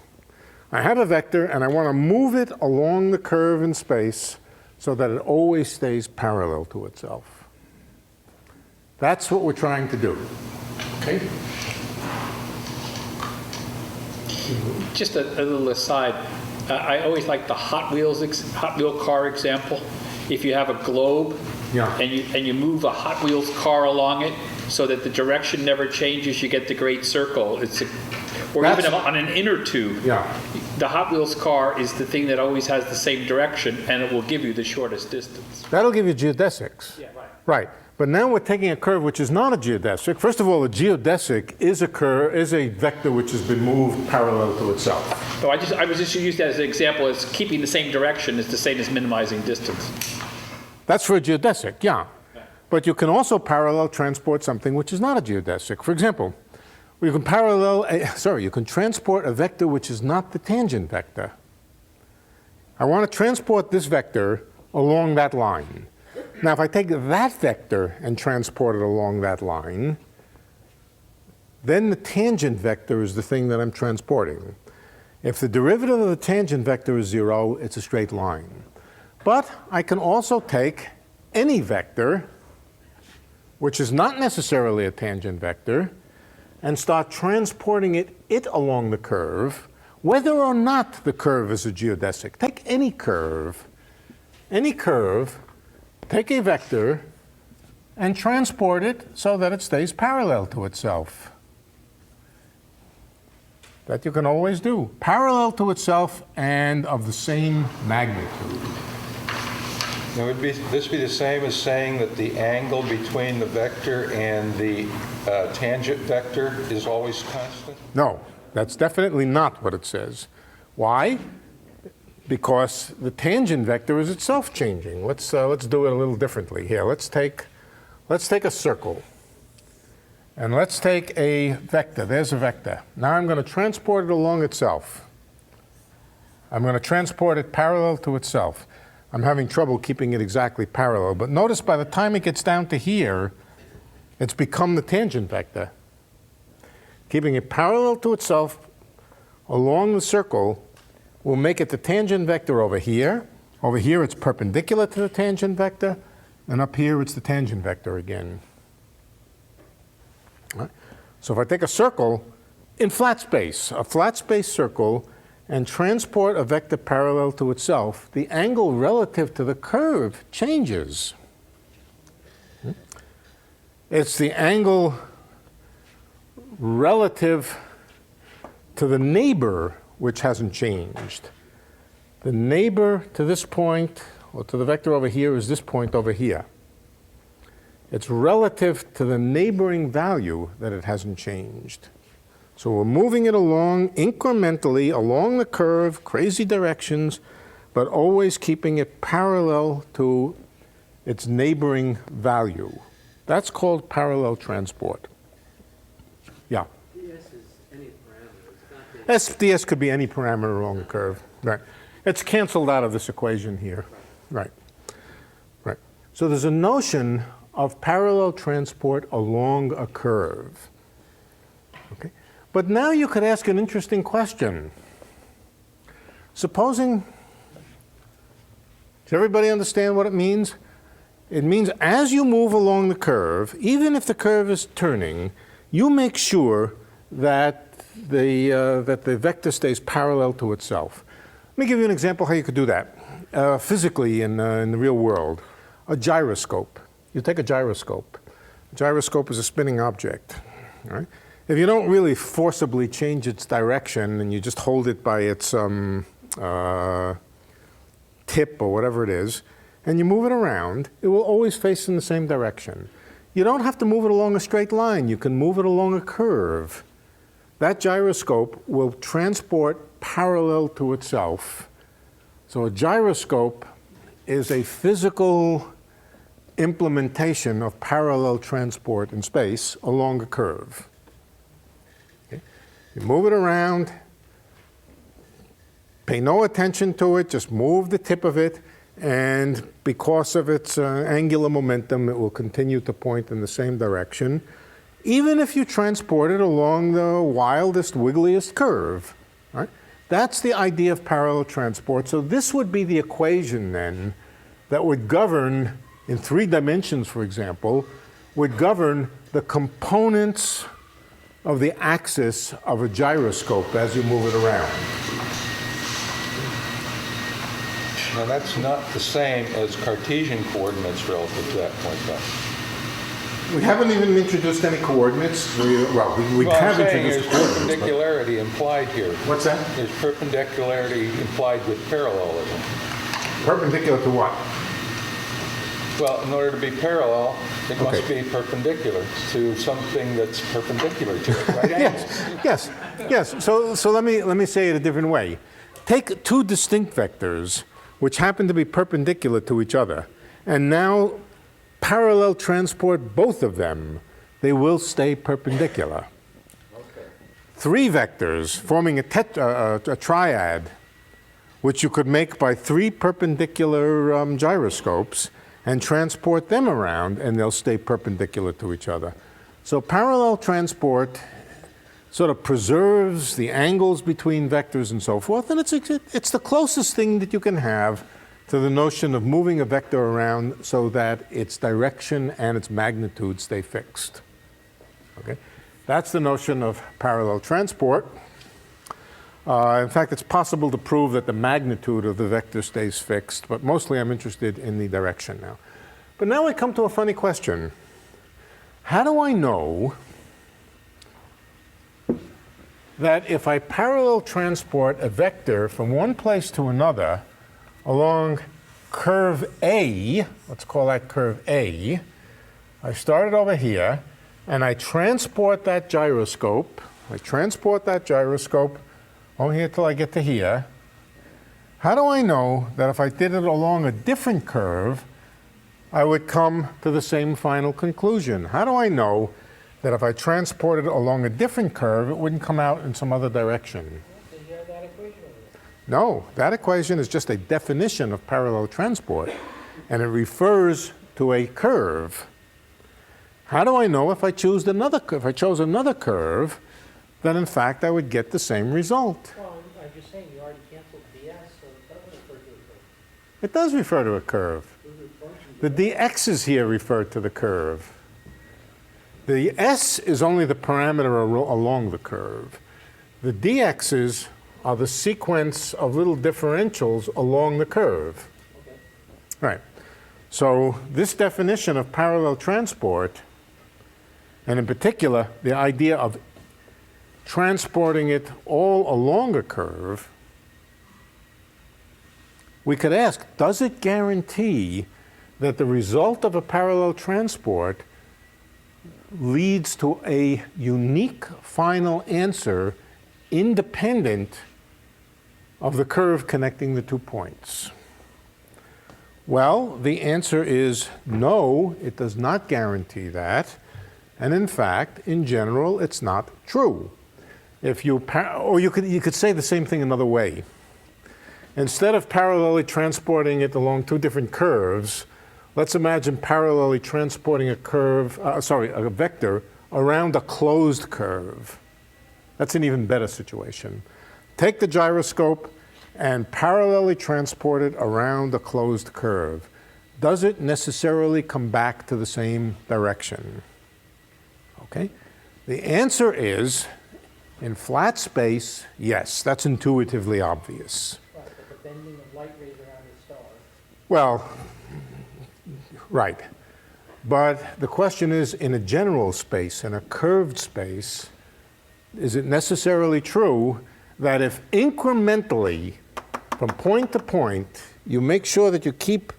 I have a vector, and I want to move it along the curve in space so that it always stays parallel to itself. That's what we're trying to do. Okay? Just a little aside, I always like the Hot Wheel car example. If you have a globe and you move a Hot Wheels car along it so that the direction never changes, you get the great circle. Or even on an inner tube. The Hot Wheels car is the thing that always has the same direction, and it will give you the shortest distance. That'll give you geodesics. Yeah, right. Right. But now we're taking a curve which is not a geodesic. First of all, a geodesic is a vector which has been moved parallel to itself. So I was just using that as an example as keeping the same direction is the same as minimizing distance. That's for a geodesic, yeah. But you can also parallel transport something which is not a geodesic. For example, you can transport a vector which is not the tangent vector. I want to transport this vector along that line. Now, if I take that vector and transport it along that line, then the tangent vector is the thing that I'm transporting. If the derivative of the tangent vector is 0, it's a straight line. But I can also take any vector, which is not necessarily a tangent vector, and start transporting it along the curve, whether or not the curve is a geodesic. Take any curve, take a vector, and transport it so that it stays parallel to itself. That you can always do. Parallel to itself and of the same magnitude. Now, would this be the same as saying that the angle between the vector and the tangent vector is always constant? No, that's definitely not what it says. Why? Because the tangent vector is itself changing. Let's do it a little differently here. Let's take a circle, and let's take a vector. There's a vector. Now I'm going to transport it along itself. I'm going to transport it parallel to itself. I'm having trouble keeping it exactly parallel, but notice by the time it gets down to here, it's become the tangent vector. Keeping it parallel to itself along the circle will make it the tangent vector over here. Over here it's perpendicular to the tangent vector, and up here it's the tangent vector again. All right. So if I take a circle in flat space, a flat space circle, and transport a vector parallel to itself, the angle relative to the curve changes. It's the angle relative to the neighbor which hasn't changed. The neighbor to this point, or to the vector over here, is this point over here. It's relative to the neighboring value that it hasn't changed. So we're moving it along incrementally along the curve, crazy directions, but always keeping it parallel to its neighboring value. That's called parallel transport. Yeah? ds is any parameter. It's not the ds could be any parameter along the curve. Right. It's canceled out of this equation here. Right. Right. So there's a notion of parallel transport along a curve. Okay. But now you could ask an interesting question. Supposing, does everybody understand what it means? It means as you move along the curve, even if the curve is turning, you make sure that the vector stays parallel to itself. Let me give you an example how you could do that physically in the real world. A gyroscope. You take a gyroscope. A gyroscope is a spinning object. All right? If you don't really forcibly change its direction and you just hold it by its tip or whatever it is, and you move it around, it will always face in the same direction. You don't have to move it along a straight line. You can move it along a curve. That gyroscope will transport parallel to itself. So a gyroscope is a physical implementation of parallel transport in space along a curve. Okay? You move it around, pay no attention to it, just move the tip of it, and because of its angular momentum, it will continue to point in the same direction, even if you transport it along the wildest, wiggliest curve. Right? That's the idea of parallel transport. So this would be the equation then that would govern, in 3 dimensions, for example, would govern the components of the axis of a gyroscope as you move it around. Now, that's not the same as Cartesian coordinates relative to that point, though. We haven't even introduced any coordinates. We have introduced there's coordinates. perpendicularity implied here. What's that? There's perpendicularity implied with parallelism. Perpendicular to what? Well, in order to be parallel, it must be perpendicular to something that's perpendicular to it, right? Yes. So let me say it a different way. Take 2 distinct vectors which happen to be perpendicular to each other, and now parallel transport both of them. They will stay perpendicular. 3 vectors forming a triad, which you could make by 3 perpendicular gyroscopes and transport them around, and they'll stay perpendicular to each other. So parallel transport sort of preserves the angles between vectors and so forth, and it's the closest thing that you can have to the notion of moving a vector around so that its direction and its magnitude stay fixed. Okay? That's the notion of parallel transport. In fact, it's possible to prove that the magnitude of the vector stays fixed, but mostly I'm interested in the direction now. But now I come to a funny question. How do I know that if I parallel transport a vector from one place to another along curve A, let's call that curve A, I start it over here, and I transport that gyroscope over here till I get to here. How do I know that if I did it along a different curve, I would come to the same final conclusion? How do I know that if I transported it along a different curve, it wouldn't come out in some other direction? No, that equation is just a definition of parallel transport, and it refers to a curve. How do I know if I chose another curve, that in fact I would get the same result? Well, I'm just saying, you already canceled ds, so it doesn't refer to a curve. It does refer to a curve. The dx's here refer to the curve. The s is only the parameter along the curve. The dx's are the sequence of little differentials along the curve. Okay. Right. So this definition of parallel transport, and in particular the idea of transporting it all along a curve, we could ask, does it guarantee that the result of a parallel transport leads to a unique final answer independent of the curve connecting the 2 points? Well, the answer is no, it does not guarantee that. And in fact, in general, it's not true. If you could say the same thing another way. Instead of parallelly transporting it along 2 different curves, let's imagine parallelly transporting a vector around a closed curve. That's an even better situation. Take the gyroscope and parallelly transport it around a closed curve. Does it necessarily come back to the same direction? Okay? The answer is, in flat space, yes. That's intuitively obvious. Right, but the bending of light rays around the star. Well, right. But the question is, in a general space, in a curved space, is it necessarily true that if incrementally, from point to point, you make sure that you keep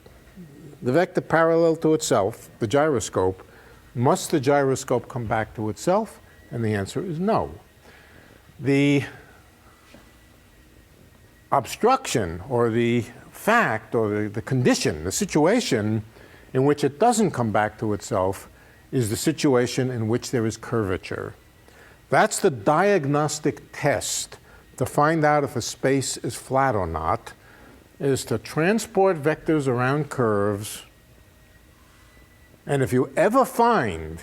the vector parallel to itself, the gyroscope, must the gyroscope come back to itself? And the answer is no. The obstruction or the fact or the condition, the situation in which it doesn't come back to itself is the situation in which there is curvature. That's the diagnostic test to find out if a space is flat or not, is to transport vectors around curves. And if you ever find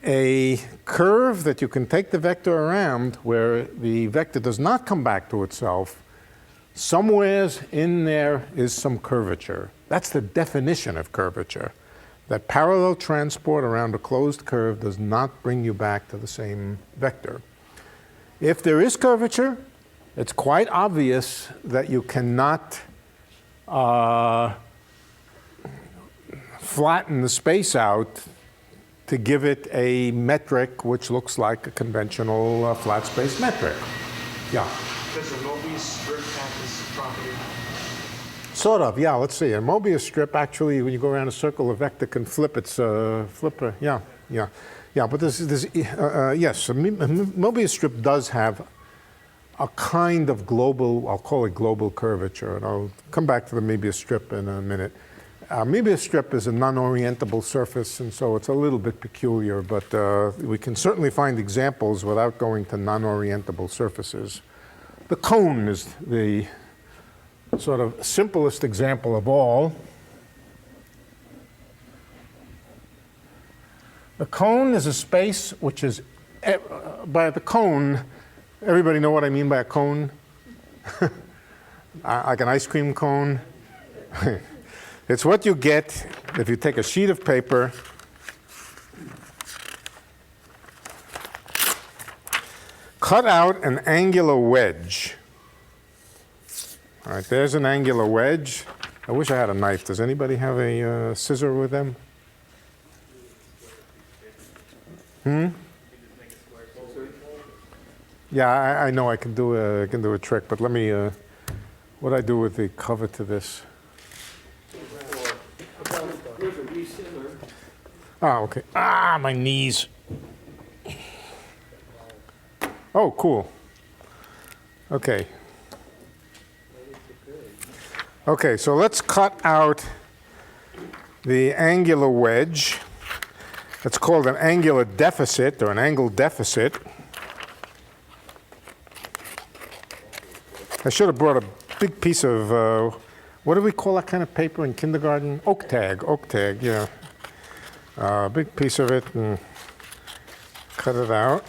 a curve that you can take the vector around where the vector does not come back to itself, somewhere in there is some curvature. That's the definition of curvature. That parallel transport around a closed curve does not bring you back to the same vector. If there is curvature, it's quite obvious that you cannot flatten the space out to give it a metric which looks like a conventional flat space metric. Yeah? Does the Mobius strip have this property? Sort of, yeah. Let's see. A Mobius strip, actually, when you go around a circle, a vector can flip its flipper. Yeah. But yes, a Mobius strip does have a kind of global, I'll call it global curvature, and I'll come back to the Mobius strip in a minute. Mobius strip is a non-orientable surface, and so it's a little bit peculiar, but we can certainly find examples without going to non-orientable surfaces. The cone is the sort of simplest example of all. The cone is a space which is, by the cone, everybody know what I mean by a cone? Like an ice cream cone? It's what you get if you take a sheet of paper, cut out an angular wedge. All right, there's an angular wedge. I wish I had a knife. Does anybody have a scissor with them? Yeah, I know I can do a trick, but let me. What do I do with the cover to this? Oh, okay. Ah, my knees. Oh, cool. Okay. Okay, so let's cut out the angular wedge. It's called an angular deficit or an angle deficit. I should have brought a big piece of, what do we call that kind of paper in kindergarten? Oak tag, yeah. A big piece of it and cut it out.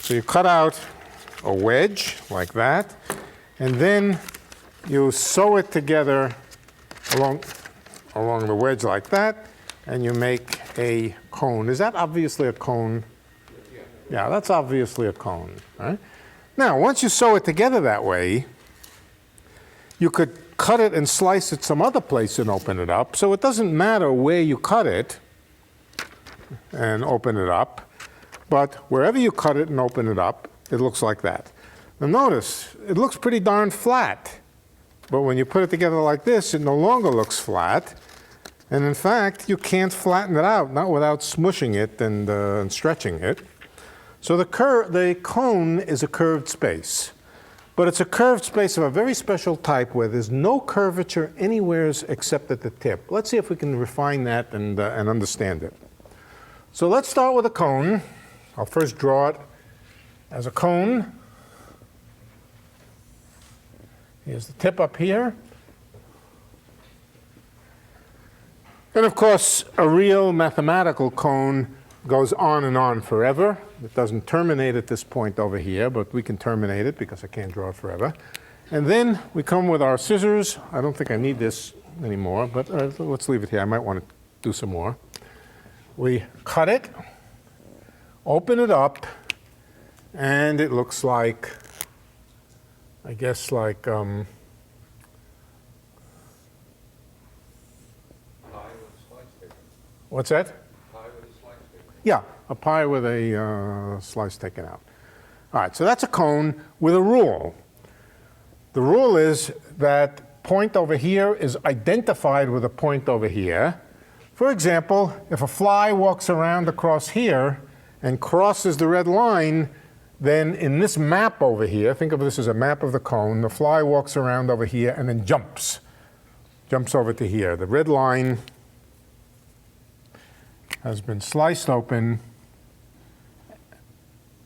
So you cut out a wedge like that, and then you sew it together along the wedge like that, and you make a cone. Is that obviously a cone? Yeah, that's obviously a cone. Right? Now, once you sew it together that way, you could cut it and slice it some other place and open it up. So it doesn't matter where you cut it and open it up, but wherever you cut it and open it up, it looks like that. Now notice, it looks pretty darn flat. But when you put it together like this, it no longer looks flat. And in fact, you can't flatten it out, not without smushing it and stretching it. So the cone is a curved space. But it's a curved space of a very special type where there's no curvature anywhere except at the tip. Let's see if we can refine that and understand it. So let's start with a cone. I'll first draw it as a cone. Here's the tip up here. And of course, a real mathematical cone goes on and on forever. It doesn't terminate at this point over here, but we can terminate it because I can't draw it forever. And then we come with our scissors. I don't think I need this anymore, but let's leave it here. I might want to do some more. We cut it, open it up, and it looks like, I guess like, what's that? Yeah, a pie with a slice taken out. All right, so that's a cone with a rule. The rule is that point over here is identified with a point over here. For example, if a fly walks around across here and crosses the red line, then in this map over here, think of this as a map of the cone, the fly walks around over here and then jumps over to here. The red line has been sliced open,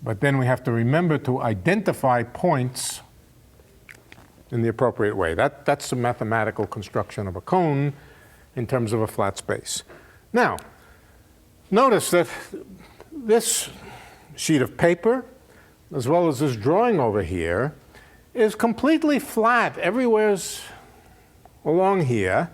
but then we have to remember to identify points in the appropriate way. That's the mathematical construction of a cone in terms of a flat space. Now, notice that this sheet of paper, as well as this drawing over here, is completely flat everywhere along here,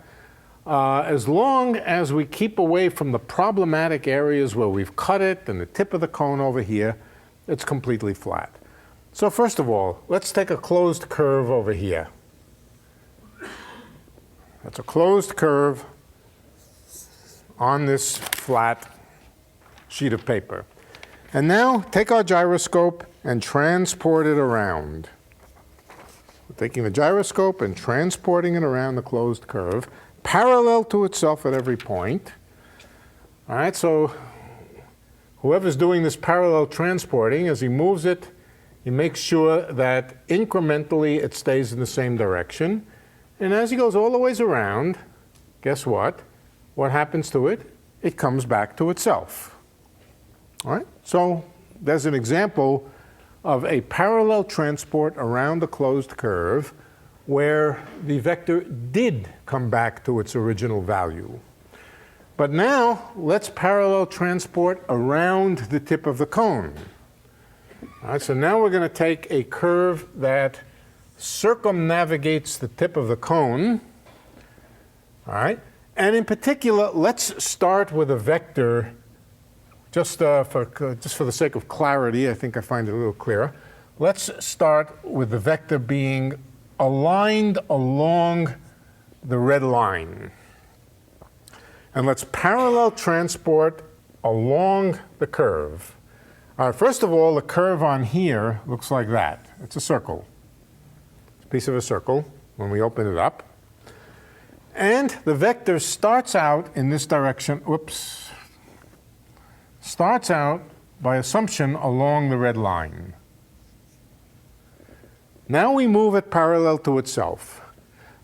as long as we keep away from the problematic areas where we've cut it and the tip of the cone over here, it's completely flat. So first of all, let's take a closed curve over here. That's a closed curve on this flat sheet of paper. And now take our gyroscope and transport it around. We're taking the gyroscope and transporting it around the closed curve, parallel to itself at every point. All right, so whoever's doing this parallel transporting, as he moves it, he makes sure that incrementally it stays in the same direction. And as he goes all the ways around, guess what? What happens to it? It comes back to itself. All right? So there's an example of a parallel transport around the closed curve where the vector did come back to its original value. But now let's parallel transport around the tip of the cone. All right, so now we're going to take a curve that circumnavigates the tip of the cone. All right, and in particular, let's start with a vector. Just for the sake of clarity, I think I find it a little clearer. Let's start with the vector being aligned along the red line. And let's parallel transport along the curve. All right, first of all, the curve on here looks like that. It's a circle. It's a piece of a circle when we open it up. And the vector starts out in this direction. Whoops. Starts out by assumption along the red line. Now we move it parallel to itself.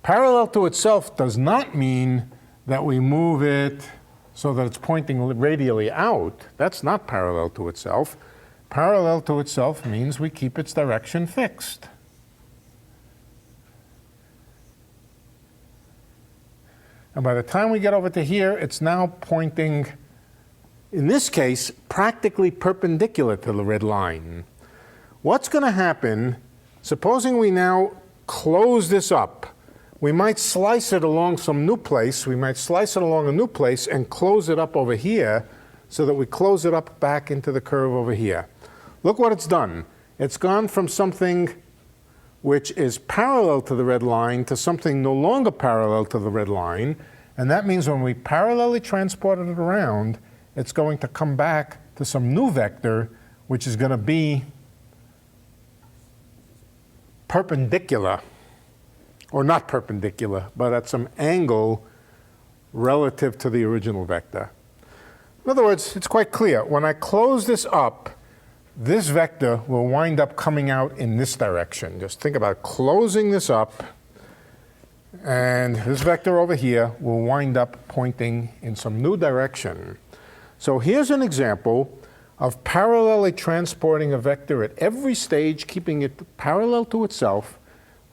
Parallel to itself does not mean that we move it so that it's pointing radially out. That's not parallel to itself. Parallel to itself means we keep its direction fixed. And by the time we get over to here, it's now pointing, in this case, practically perpendicular to the red line. What's going to happen, supposing we now close this up, we might slice it along some new place. We might slice it along a new place and close it up over here so that we close it up back into the curve over here. Look what it's done. It's gone from something which is parallel to the red line to something no longer parallel to the red line. And that means when we parallelly transported it around, it's going to come back to some new vector, which is going to be perpendicular, or not perpendicular, but at some angle relative to the original vector. In other words, it's quite clear. When I close this up, this vector will wind up coming out in this direction. Just think about closing this up, and this vector over here will wind up pointing in some new direction. So here's an example of parallelly transporting a vector at every stage, keeping it parallel to itself,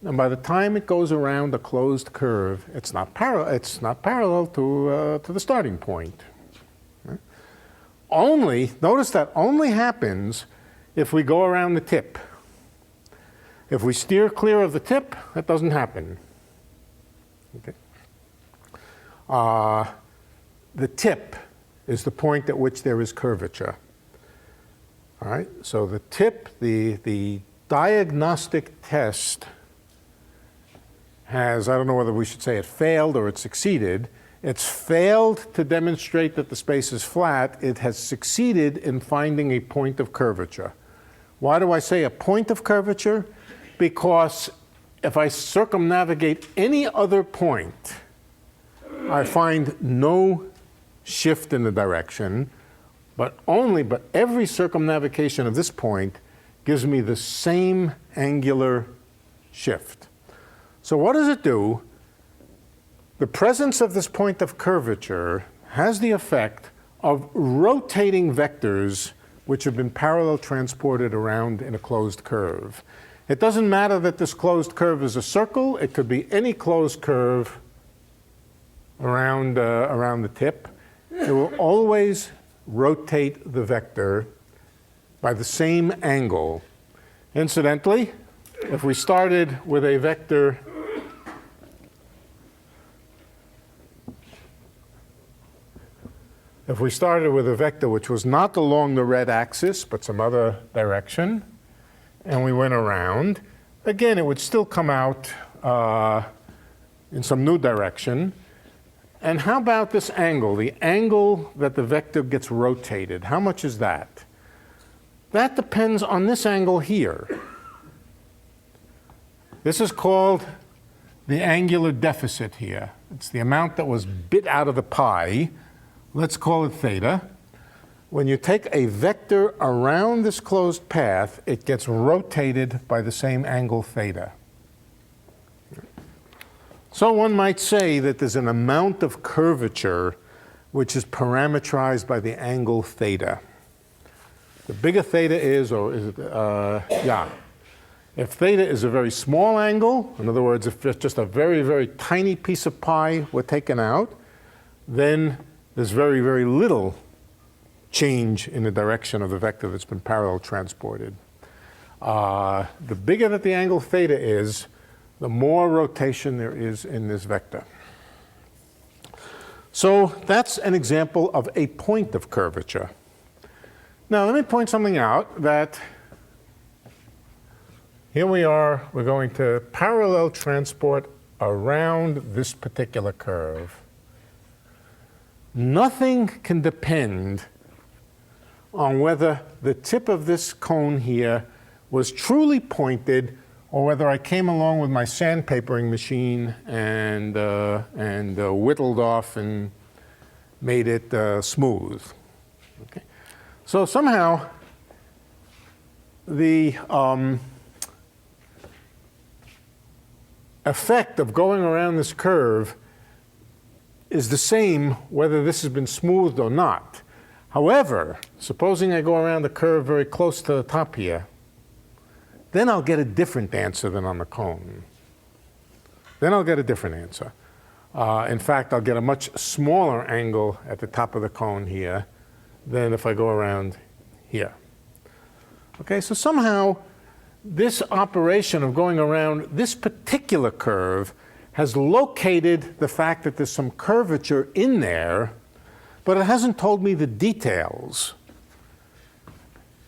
and by the time it goes around a closed curve, it's not parallel to the starting point. Right? Notice that only happens if we go around the tip. If we steer clear of the tip, that doesn't happen. Okay. The tip is the point at which there is curvature. All right, so the tip, the diagnostic test has, I don't know whether we should say it failed or it succeeded. It's failed to demonstrate that the space is flat. It has succeeded in finding a point of curvature. Why do I say a point of curvature? Because if I circumnavigate any other point, I find no shift in the direction, but every circumnavigation of this point gives me the same angular shift. So what does it do? The presence of this point of curvature has the effect of rotating vectors which have been parallel transported around in a closed curve. It doesn't matter that this closed curve is a circle. It could be any closed curve around the tip. It will always rotate the vector by the same angle. Incidentally, if we started with a vector which was not along the red axis, but some other direction, and we went around, again, it would still come out in some new direction. And how about this angle, the angle that the vector gets rotated? How much is that? That depends on this angle here. This is called the angular deficit here. It's the amount that was bit out of the pie. Let's call it theta. When you take a vector around this closed path, it gets rotated by the same angle theta. So one might say that there's an amount of curvature which is parametrized by the angle theta. The bigger theta is, or is it, if theta is a very small angle, in other words, if it's just a very, very tiny piece of pie were taken out, then there's very, very little change in the direction of the vector that's been parallel transported. The bigger that the angle theta is, the more rotation there is in this vector. So that's an example of a point of curvature. Now let me point something out, that here we are, we're going to parallel transport around this particular curve. Nothing can depend on whether the tip of this cone here was truly pointed or whether I came along with my sandpapering machine and whittled off and made it smooth. Okay. So somehow the effect of going around this curve is the same whether this has been smoothed or not. However, supposing I go around the curve very close to the top here, then I'll get a different answer than on the cone. Then I'll get a different answer. In fact, I'll get a much smaller angle at the top of the cone here than if I go around here. Okay, so somehow this operation of going around this particular curve has located the fact that there's some curvature in there, but it hasn't told me the details.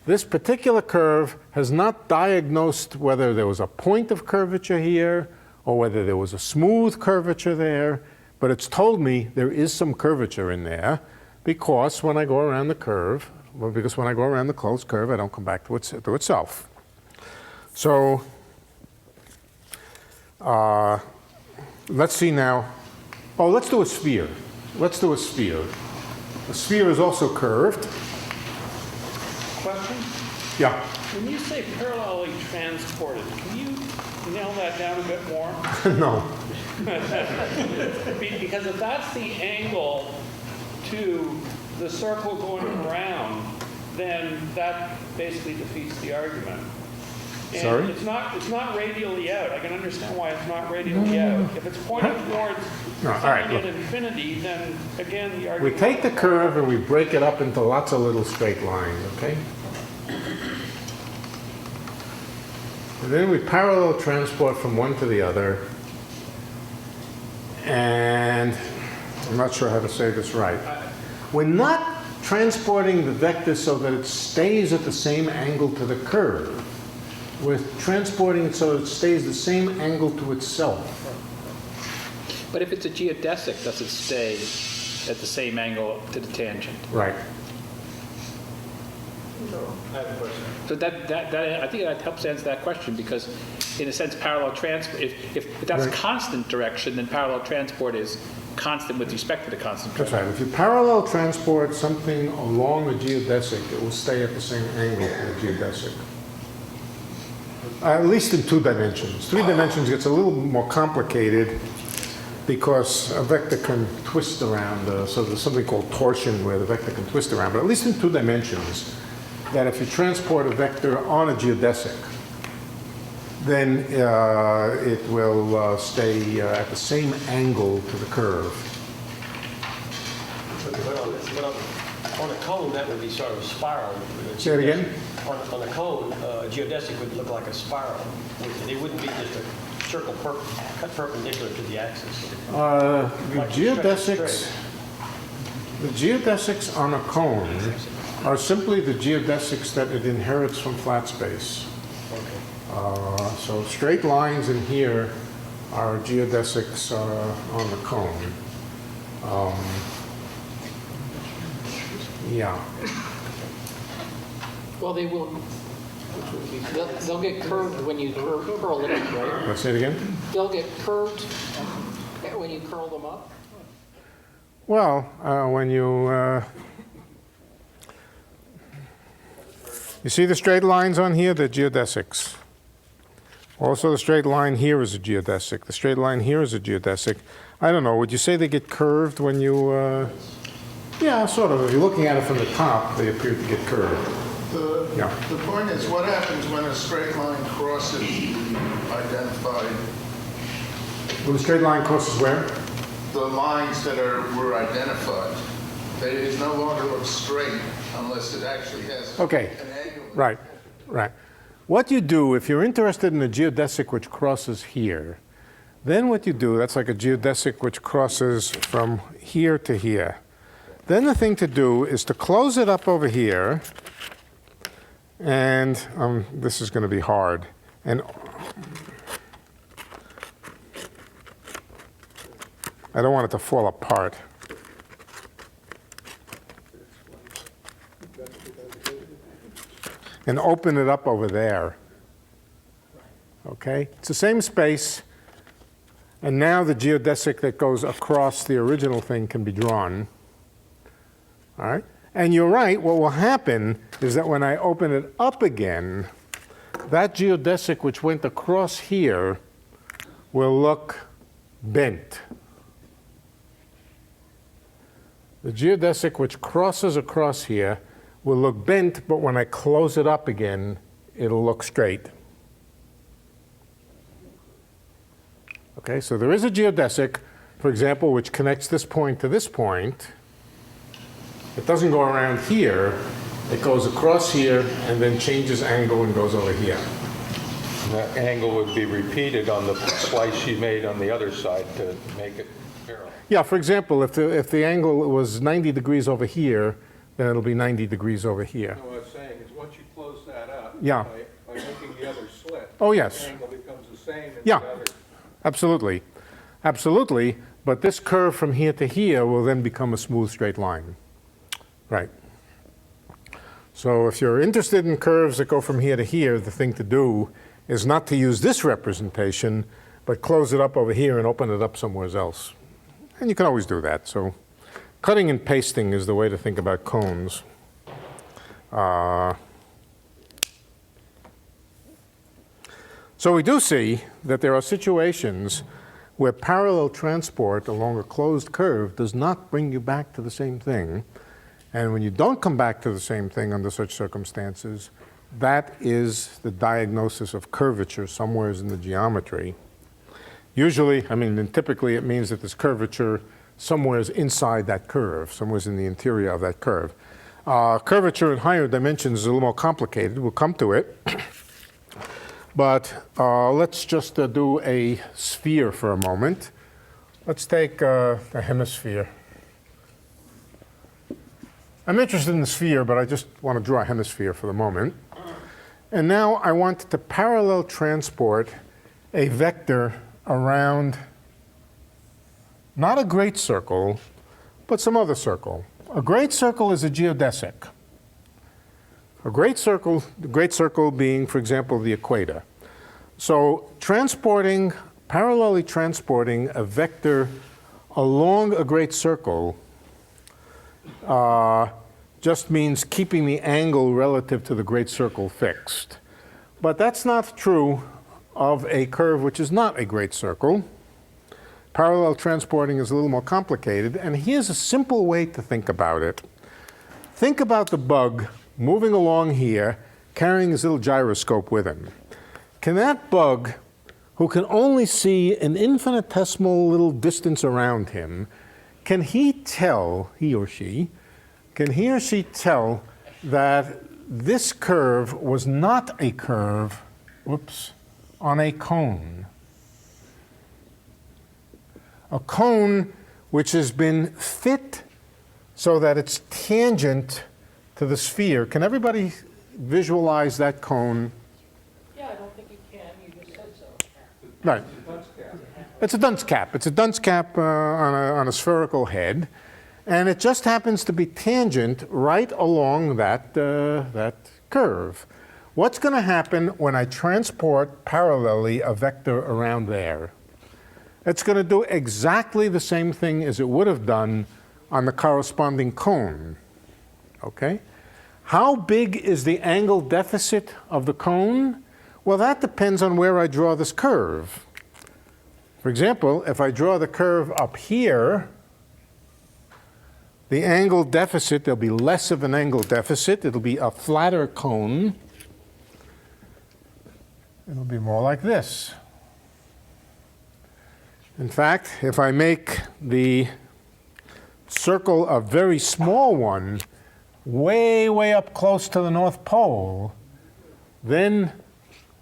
This particular curve has not diagnosed whether there was a point of curvature here or whether there was a smooth curvature there, but it's told me there is some curvature in there because when I go around the curve, because when I go around the closed curve, I don't come back to itself. So let's see now. Oh, let's do a sphere. Let's do a sphere. A sphere is also curved. Question? Yeah. When you say parallelly transported, can you nail that down a bit more? No. Because if that's the angle to the circle going around, then that basically defeats the argument. And Sorry? It's not radially out. I can understand why it's not radially out. If it's pointing towards at infinity, then again the argument. We take the curve and we break it up into lots of little straight lines, okay? And then we parallel transport from one to the other. And I'm not sure how to say this right. We're not transporting the vector so that it stays at the same angle to the curve. We're transporting it so it stays the same angle to itself. But if it's a geodesic, does it stay at the same angle to the tangent? Right. I have a question. So that I think that helps answer that question because, in a sense, parallel transport. If that's Right. constant direction, then parallel transport is constant with respect to the constant That's direction. right. If you parallel transport something along a geodesic, it will stay at the same angle to the geodesic. At least in 2 dimensions. 3 dimensions gets a little more complicated because a vector can twist around. So there's something called torsion where the vector can twist around. But at least in 2 dimensions, that if you transport a vector on a geodesic, then it will stay at the same angle to the curve. But on a cone, that would be sort of a spiral. Say it again? On a cone, a geodesic would look like a spiral. It wouldn't be just a circle cut perpendicular to the axis. The geodesics on a cone are simply the geodesics that it inherits from flat space. So straight lines in here are geodesics on the cone. Yeah. Well, they will, they'll get curved when you curl it up, right? Let's say it again. They'll get curved when you curl them up? Well, when you see the straight lines on here, they're geodesics. Also, the straight line here is a geodesic. The straight line here is a geodesic. I don't know, would you say they get curved when you, yeah, sort of. If you're looking at it from the top, they appear to get curved. The point is, what happens when a straight line crosses identified? When the straight line crosses where? The lines that were identified. It no longer looks straight unless it actually has an angle. Right, right. What you do, if you're interested in a geodesic which crosses here, then what you do, that's like a geodesic which crosses from here to here. Then the thing to do is to close it up over here, and this is going to be hard. And I don't want it to fall apart. And open it up over there. Okay? It's the same space, and now the geodesic that goes across the original thing can be drawn. All right? And you're right, what will happen is that when I open it up again, that geodesic which went across here will look bent. The geodesic which crosses across here will look bent, but when I close it up again, it'll look straight. Okay, so there is a geodesic, for example, which connects this point to this point. It doesn't go around here. It goes across here and then changes angle and goes over here. And that angle would be repeated on the slice you made on the other side to make it parallel. Yeah, for example, if the angle was 90 degrees over here, then it'll be 90 degrees over here. No, what I was saying is once you close that up, Yeah. by making the other slit, Oh, yes. the angle becomes the same as Yeah. the other. Absolutely. Absolutely. But this curve from here to here will then become a smooth straight line. Right. So if you're interested in curves that go from here to here, the thing to do is not to use this representation, but close it up over here and open it up somewhere else. And you can always do that. So cutting and pasting is the way to think about cones. So we do see that there are situations where parallel transport along a closed curve does not bring you back to the same thing. And when you don't come back to the same thing under such circumstances, that is the diagnosis of curvature somewhere in the geometry. Usually, and typically it means that there's curvature somewhere inside that curve, somewhere in the interior of that curve. Curvature in higher dimensions is a little more complicated. We'll come to it. But let's just do a sphere for a moment. Let's take a hemisphere. I'm interested in the sphere, but I just want to draw a hemisphere for the moment. And now I want to parallel transport a vector around not a great circle, but some other circle. A great circle is a geodesic. A great circle, the great circle being, for example, the equator. So parallelly transporting a vector along a great circle just means keeping the angle relative to the great circle fixed. But that's not true of a curve which is not a great circle. Parallel transporting is a little more complicated, and here's a simple way to think about it. Think about the bug moving along here, carrying his little gyroscope with him. Can that bug, who can only see an infinitesimal little distance around him, can he or she tell that this curve was not a curve, on a cone? A cone which has been fit so that it's tangent to the sphere. Can everybody visualize that cone? Yeah, I don't think you can. You just said so. Right. It's a dunce cap. It's a dunce cap on a spherical head. And it just happens to be tangent right along that curve. What's going to happen when I transport parallelly a vector around there? It's going to do exactly the same thing as it would have done on the corresponding cone. Okay? How big is the angle deficit of the cone? Well, that depends on where I draw this curve. For example, if I draw the curve up here, the angle deficit, there'll be less of an angle deficit. It'll be a flatter cone. It'll be more like this. In fact, if I make the circle a very small one, way, way up close to the North Pole, then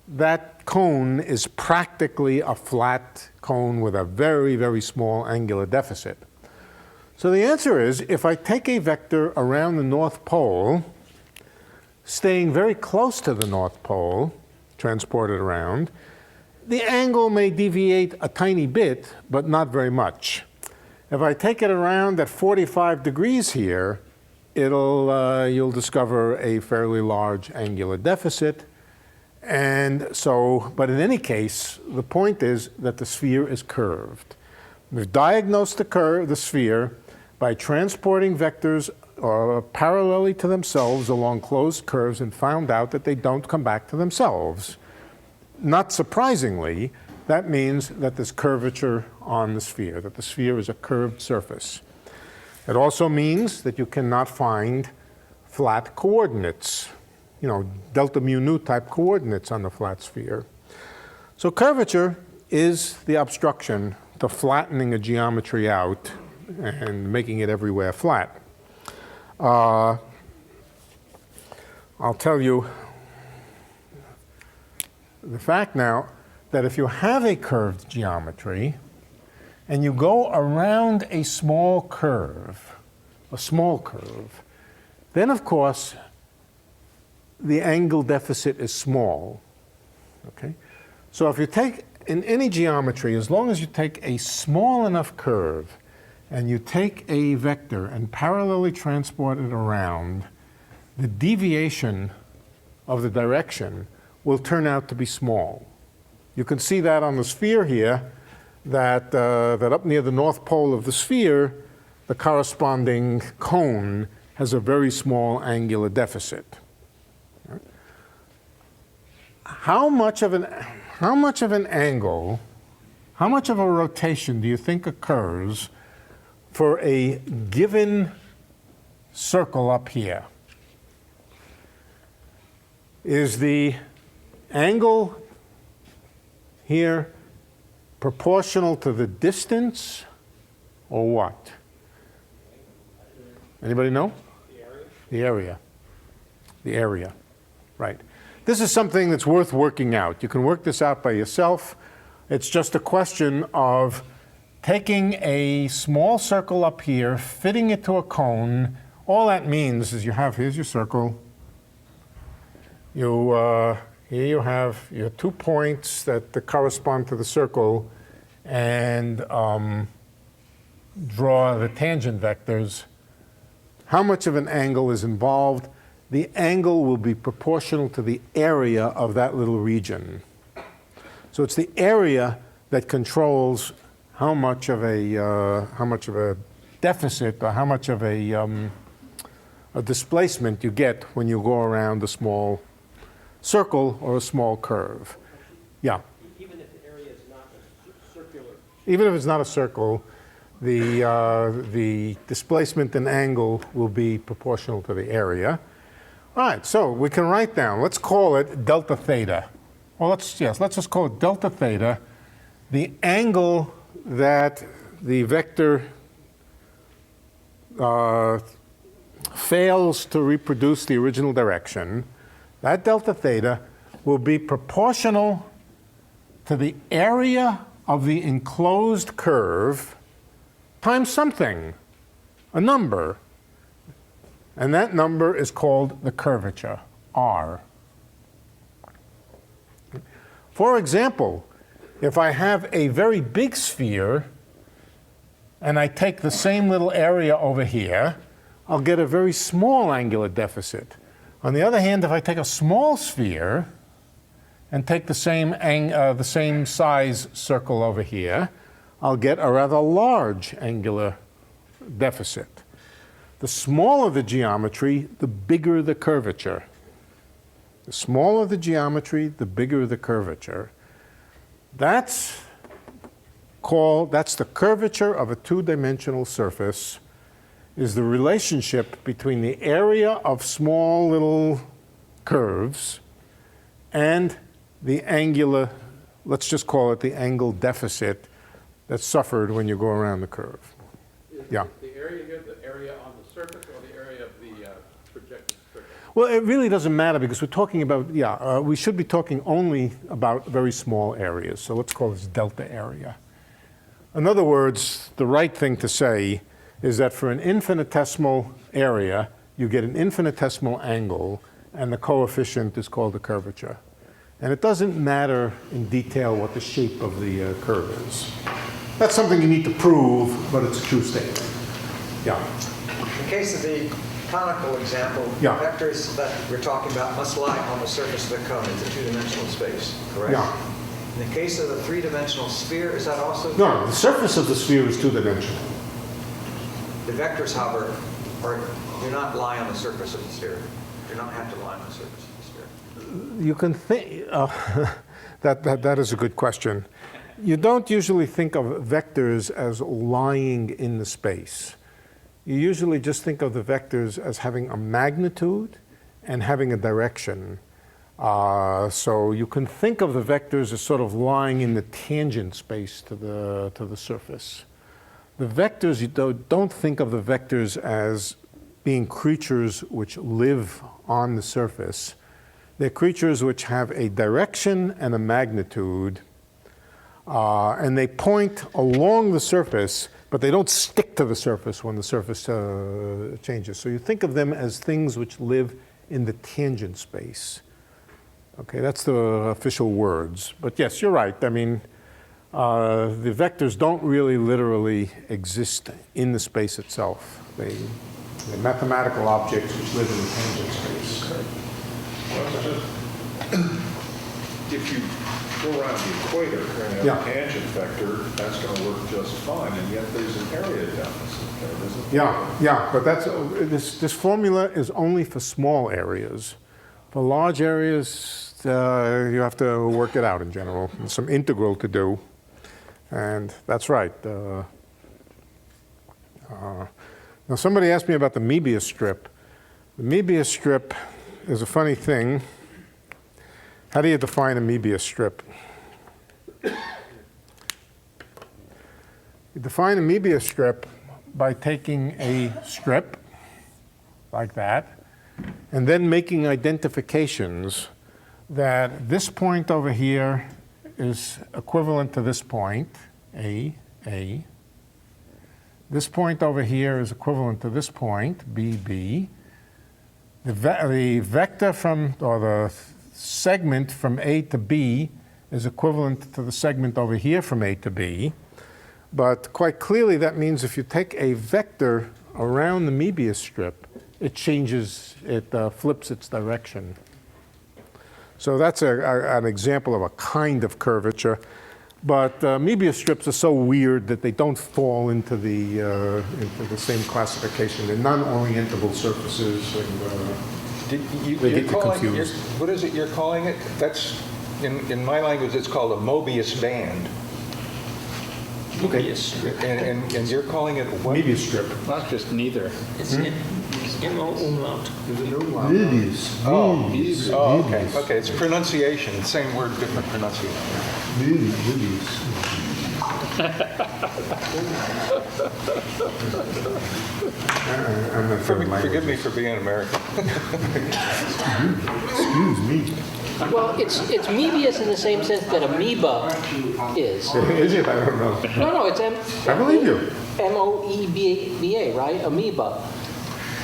that cone is practically a flat cone with a very, very small angular deficit. So the answer is, if I take a vector around the North Pole, staying very close to the North Pole, transport it around, the angle may deviate a tiny bit, but not very much. If I take it around at 45 degrees here, you'll discover a fairly large angular deficit. And so, but in any case, the point is that the sphere is curved. We've diagnosed the sphere by transporting vectors parallelly to themselves along closed curves and found out that they don't come back to themselves. Not surprisingly, that means that there's curvature on the sphere, that the sphere is a curved surface. It also means that you cannot find flat coordinates, delta mu nu type coordinates on the flat sphere. So curvature is the obstruction to flattening a geometry out and making it everywhere flat. I'll tell you the fact now that if you have a curved geometry and you go around a small curve, then of course the angle deficit is small. Okay? So if you take, in any geometry, as long as you take a small enough curve and you take a vector and parallelly transport it around, the deviation of the direction will turn out to be small. You can see that on the sphere here, that up near the North Pole of the sphere, the corresponding cone has a very small angular deficit. How much of an angle, how much of a rotation do you think occurs for a given circle up here? Is the angle here proportional to the distance or what? Anybody know? The area. The area. Right. This is something that's worth working out. You can work this out by yourself. It's just a question of taking a small circle up here, fitting it to a cone. All that means is here's your circle. Here you have your 2 points that correspond to the circle, and draw the tangent vectors. How much of an angle is involved? The angle will be proportional to the area of that little region. So it's the area that controls how much of a deficit or how much of a displacement you get when you go around a small circle or a small curve. Yeah. Even if the area is not circular. Even if it's not a circle, the displacement and angle will be proportional to the area. All right, so we can write down, let's call it delta theta. Well, let's just call it delta theta, the angle that the vector fails to reproduce the original direction. That delta theta will be proportional to the area of the enclosed curve times something, a number. And that number is called the curvature, R. For example, if I have a very big sphere and I take the same little area over here, I'll get a very small angular deficit. On the other hand, if I take a small sphere and take the same size circle over here, I'll get a rather large angular deficit. The smaller the geometry, the bigger the curvature. The smaller the geometry, the bigger the curvature. That's the curvature of a two-dimensional surface, is the relationship between the area of small little curves and the angular, let's just call it the angle deficit that's suffered when you go around the curve. Yeah. The area here, the area on the surface, or the area of the projected surface? Well, it really doesn't matter because we're talking about, we should be talking only about very small areas. So let's call this delta area. In other words, the right thing to say is that for an infinitesimal area, you get an infinitesimal angle, and the coefficient is called the curvature. And it doesn't matter in detail what the shape of the curve is. That's something you need to prove, but it's a true statement. Yeah. In the case of the conical example, Yeah. vectors that we're talking about must lie on the surface of the cone. It's a two-dimensional space, correct? Yeah. In the case of the three-dimensional sphere, is that also? No, the surface of the sphere is two-dimensional. The vectors, however, do not lie on the surface of the sphere. Do not have to lie on the surface of the sphere. You can think, that is a good question. You don't usually think of vectors as lying in the space. You usually just think of the vectors as having a magnitude and having a direction. So you can think of the vectors as sort of lying in the tangent space to the surface. The vectors, you don't think of the vectors as being creatures which live on the surface. They're creatures which have a direction and a magnitude, and they point along the surface, but they don't stick to the surface when the surface changes. So you think of them as things which live in the tangent space. Okay, that's the official words. But yes, you're right. I mean, the vectors don't really literally exist in the space itself. They're mathematical objects which live in the tangent space. If you go around the equator and have Yeah. a tangent vector, that's going to work just fine, and yet there's an area deficit there, isn't there? Yeah, but that's this formula is only for small areas. For large areas, you have to work it out in general. There's some integral to do, and that's right. Now, somebody asked me about the Möbius strip. The Möbius strip is a funny thing. How do you define a Möbius strip? You define a Möbius strip by taking a strip like that and then making identifications that this point over here is equivalent to this point, A. This point over here is equivalent to this point, B. The vector from, or the segment from A to B is equivalent to the segment over here from A to B. But quite clearly that means if you take a vector around the Möbius strip, it changes, it flips its direction. So that's an example of a kind of curvature. But Möbius strips are so weird that they don't fall into the same classification. They're non-orientable surfaces. And, They get confused. What is it you're calling it? That's, in my language, it's called a Mobius band. Okay. And you're calling it what? Media strip. Well, it's just neither. It's M-O umlaut. There's an umlaut. Oh, okay. Okay, it's pronunciation. Same word, different pronunciation. Forgive me for being American. Excuse me. Well, it's Moebius in the same sense that amoeba is. Is it? I don't know. No, it's I believe you. M-O-E-B-A, right? Amoeba.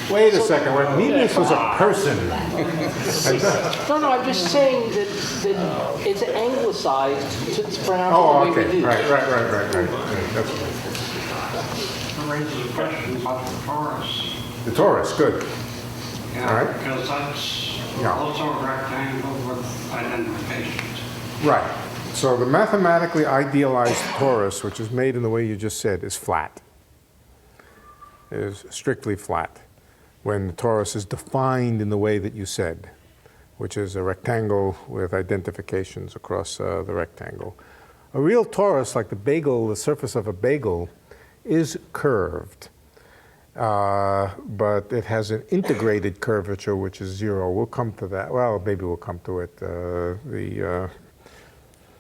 Wait a second. Moebius was a person. No, I'm just saying that it's anglicized to pronounce Oh, the way okay. we do. Right. That's right. That raises a question about the torus. The torus, good. Yeah, All right. because that's Yeah. also a rectangle with identifications. Right. So the mathematically idealized torus, which is made in the way you just said, is flat. Is strictly flat. When the torus is defined in the way that you said, which is a rectangle with identifications across the rectangle. A real torus, like the bagel, the surface of a bagel, is curved. But it has an integrated curvature, which is 0. We'll come to that. Well, maybe we'll come to it.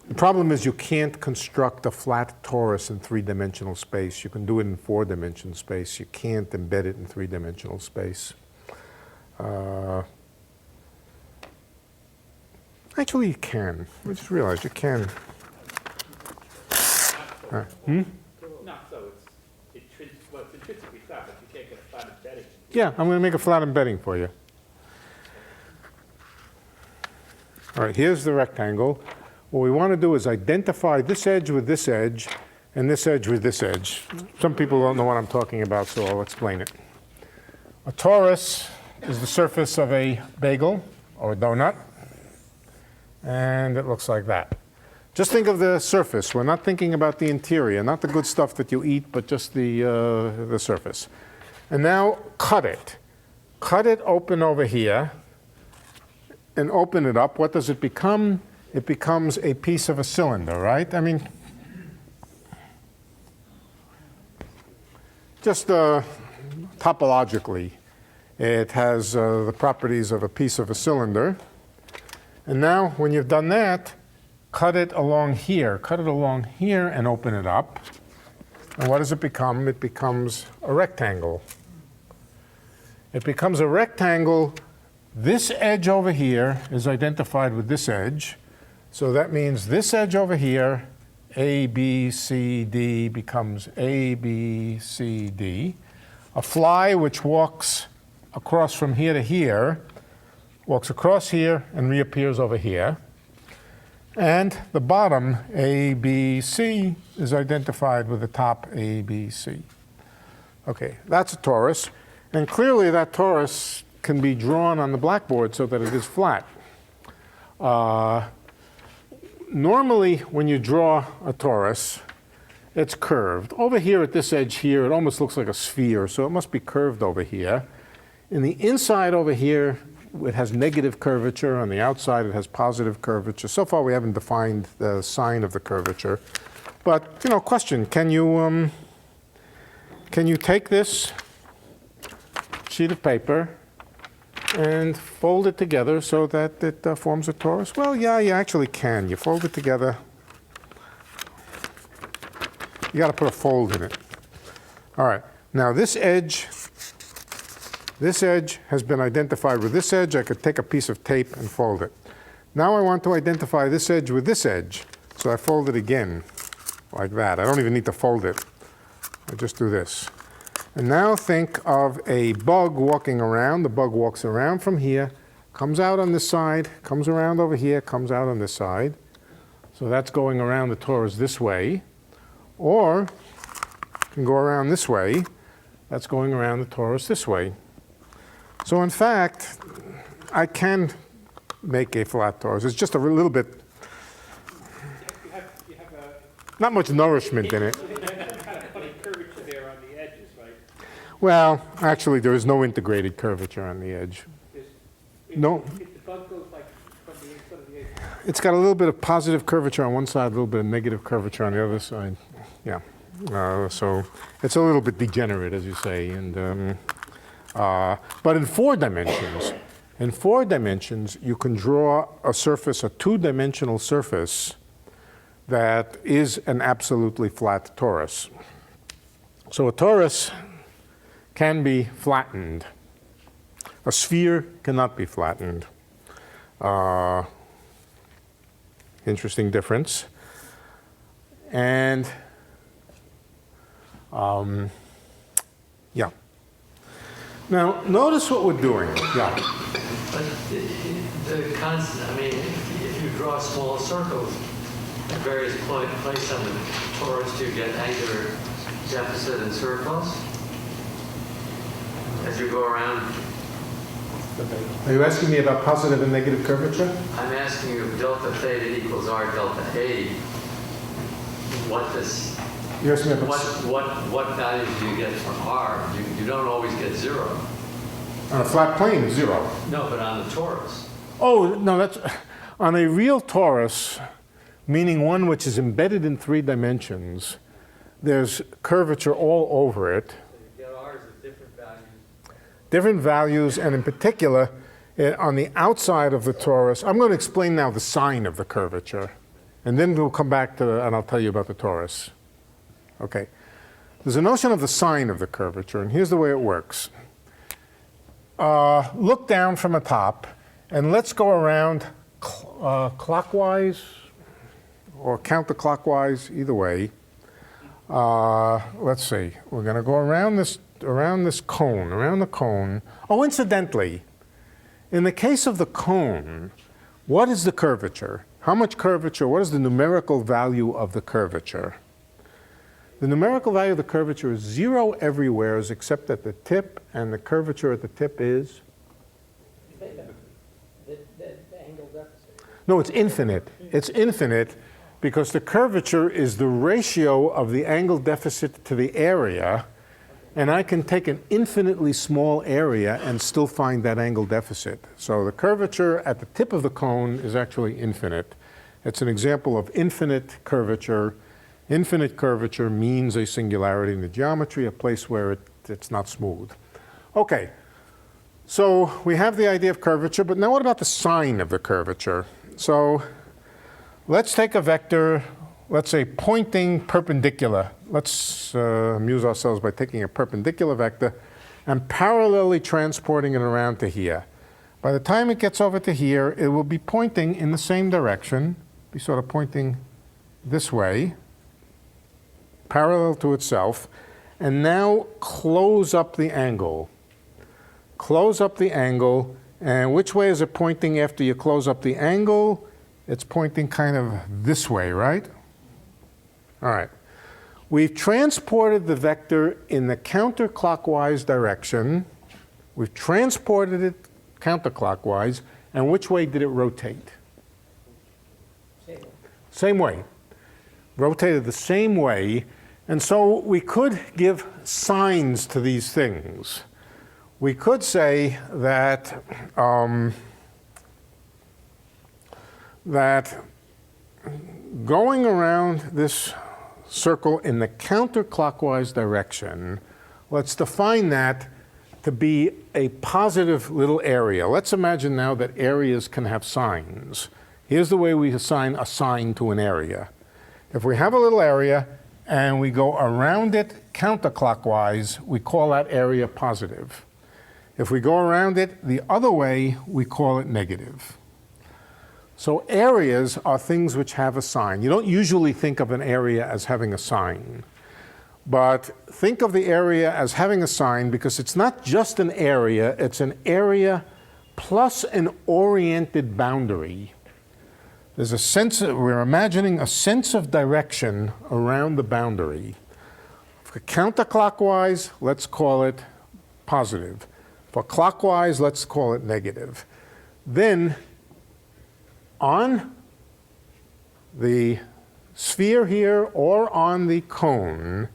The problem is you can't construct a flat torus in 3-dimensional space. You can do it in 4-dimensional space. You can't embed it in 3-dimensional space. Actually, you can. I just realized you can. Not so. It's intrinsically flat, but you can't get a flat embedding. Yeah, I'm going to make a flat embedding for you. All right, here's the rectangle. What we want to do is identify this edge with this edge and this edge with this edge. Some people don't know what I'm talking about, so I'll explain it. A torus is the surface of a bagel or a donut, and it looks like that. Just think of the surface. We're not thinking about the interior, not the good stuff that you eat, but just the surface. And now cut it. Cut it open over here and open it up. What does it become? It becomes a piece of a cylinder, right? I mean, just topologically, it has the properties of a piece of a cylinder. And now, when you've done that, cut it along here. Cut it along here and open it up. And what does it become? It becomes a rectangle. It becomes a rectangle. This edge over here is identified with this edge. So that means this edge over here, A, B, C, D, becomes A, B, C, D. A fly which walks across from here to here, walks across here and reappears over here. And the bottom, A, B, C, is identified with the top A, B, C. Okay, that's a torus. And clearly that torus can be drawn on the blackboard so that it is flat. Normally, when you draw a torus, it's curved. Over here at this edge here, it almost looks like a sphere, so it must be curved over here. In the inside over here, it has negative curvature. On the outside, it has positive curvature. So far, we haven't defined the sign of the curvature. But, you know, question, can you take this sheet of paper and fold it together so that it forms a torus? Well, yeah, you actually can. You fold it together. You got to put a fold in it. All right. Now, this edge has been identified with this edge. I could take a piece of tape and fold it. Now I want to identify this edge with this edge. So I fold it again, like that. I don't even need to fold it. I just do this. And now think of a bug walking around. The bug walks around from here, comes out on this side, comes around over here, comes out on this side. So that's going around the torus this way. Or can go around this way. That's going around the torus this way. So in fact, I can make a flat torus. It's just a little bit, not much nourishment in it. Right? Well, actually, there is no integrated curvature on the edge. No. If the bug goes like from the inside of the egg. It's got a little bit of positive curvature on one side, a little bit of negative curvature on the other side. Yeah. So it's a little bit degenerate, as you say. And but in 4 dimensions, you can draw a surface, a 2-dimensional surface that is an absolutely flat torus. So a torus can be flattened. A sphere cannot be flattened. Interesting difference. And yeah. Now, notice what we're doing. Yeah. But the constant, I mean, if you draw small circles at various places on the torus, do you get angular deficit and surplus as you go around? Are you asking me about positive and negative curvature? I'm asking you if delta theta equals r delta A, what this, You're asking me about what values do you get from r? You don't always get 0. on a flat plane, 0. No, but on the torus. Oh, no, that's on a real torus, meaning one which is embedded in 3 dimensions. There's curvature all over it. So you get r's at different values. Different values, and in particular, on the outside of the torus. I'm going to explain now the sign of the curvature, and then we'll come back to, and I'll tell you about the torus. Okay. There's a notion of the sign of the curvature, and here's the way it works. Look down from the top, and let's go around clockwise or counterclockwise, either way. Let's see. We're going to go around this cone, around the cone. Oh, incidentally, in the case of the cone, what is the curvature? How much curvature? What is the numerical value of the curvature? The numerical value of the curvature is 0 everywhere except at the tip, and the curvature at the tip is? The angle deficit. No, it's infinite. It's infinite because the curvature is the ratio of the angle deficit to the area, and I can take an infinitely small area and still find that angle deficit. So the curvature at the tip of the cone is actually infinite. It's an example of infinite curvature. Infinite curvature means a singularity in the geometry, a place where it's not smooth. Okay, so we have the idea of curvature, but now what about the sign of the curvature? So let's take a vector, let's say pointing perpendicular. Let's amuse ourselves by taking a perpendicular vector and parallelly transporting it around to here. By the time it gets over to here, it will be pointing in the same direction, be sort of pointing this way, parallel to itself, and now close up the angle. Close up the angle, and which way is it pointing after you close up the angle? It's pointing kind of this way, right? All right. We've transported the vector in the counterclockwise direction. We've transported it counterclockwise, and which way did it rotate? Same way. Rotated the same way, and so we could give signs to these things. We could say that that going around this circle in the counterclockwise direction, let's define that to be a positive little area. Let's imagine now that areas can have signs. Here's the way we assign a sign to an area. If we have a little area and we go around it counterclockwise, we call that area positive. If we go around it the other way, we call it negative. So areas are things which have a sign. You don't usually think of an area as having a sign, but think of the area as having a sign because it's not just an area, it's an area plus an oriented boundary. There's a sense, we're imagining a sense of direction around the boundary. For counterclockwise, let's call it positive. For clockwise, let's call it negative. Then, on the sphere here or on the cone,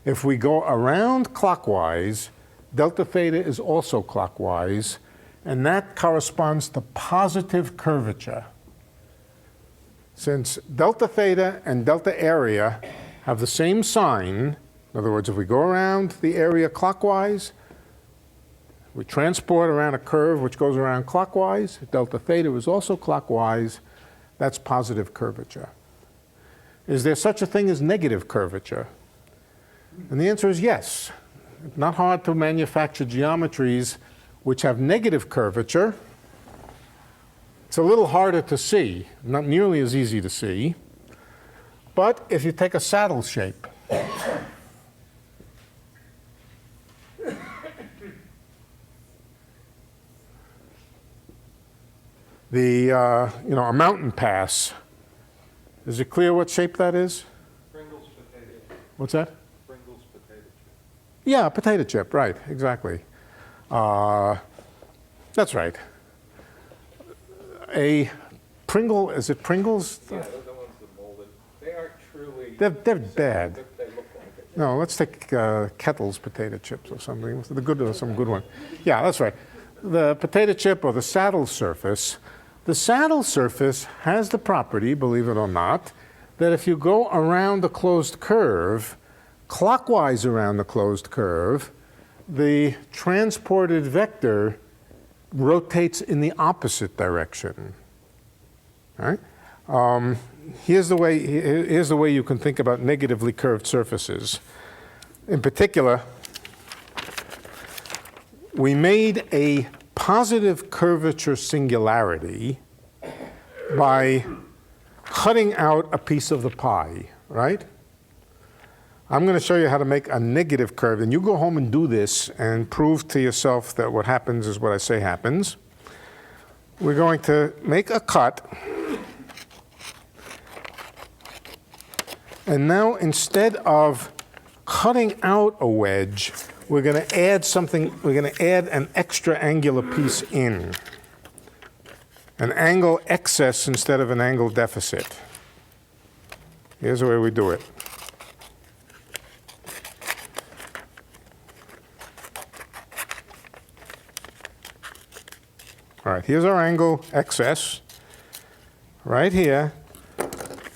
if we go around clockwise, delta theta is also clockwise, and that corresponds to positive curvature. Since delta theta and delta area have the same sign, in other words, if we go around the area clockwise, we transport around a curve which goes around clockwise, delta theta is also clockwise, that's positive curvature. Is there such a thing as negative curvature? And the answer is yes. It's not hard to manufacture geometries which have negative curvature. It's a little harder to see, not nearly as easy to see. But if you take a saddle shape, a mountain pass, is it clear what shape that is? Pringles potato chip. What's that? Pringles potato chip. Yeah, a potato chip, right, exactly. That's right. A Pringle, is it Pringles? Yeah, those are the ones that molded. They aren't truly... They're bad. They look like it. No, let's take Kettle's potato chips or something. Some good one. Yeah, that's right. The potato chip or the saddle surface. The saddle surface has the property, believe it or not, that if you go around the closed curve, clockwise around the closed curve, the transported vector rotates in the opposite direction. All right? Here's the way you can think about negatively curved surfaces. In particular, we made a positive curvature singularity by cutting out a piece of the pie, right? I'm going to show you how to make a negative curve, and you go home and do this and prove to yourself that what happens is what I say happens. We're going to make a cut. And now instead of cutting out a wedge, we're going to add something, we're going to add an extra angular piece in. An angle excess instead of an angle deficit. Here's the way we do it. All right, here's our angle excess. Right here,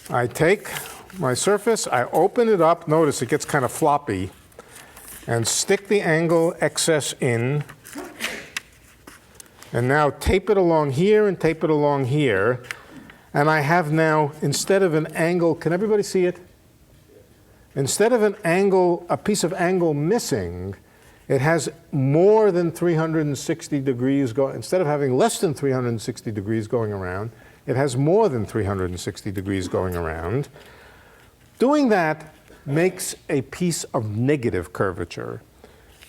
I take my surface, I open it up, notice it gets kind of floppy, and stick the angle excess in, and now tape it along here and tape it along here, and I have now, instead of an angle, can everybody see it? Instead of an angle, a piece of angle missing, it has more than 360 degrees going, instead of having less than 360 degrees going around, it has more than 360 degrees going around. Doing that makes a piece of negative curvature.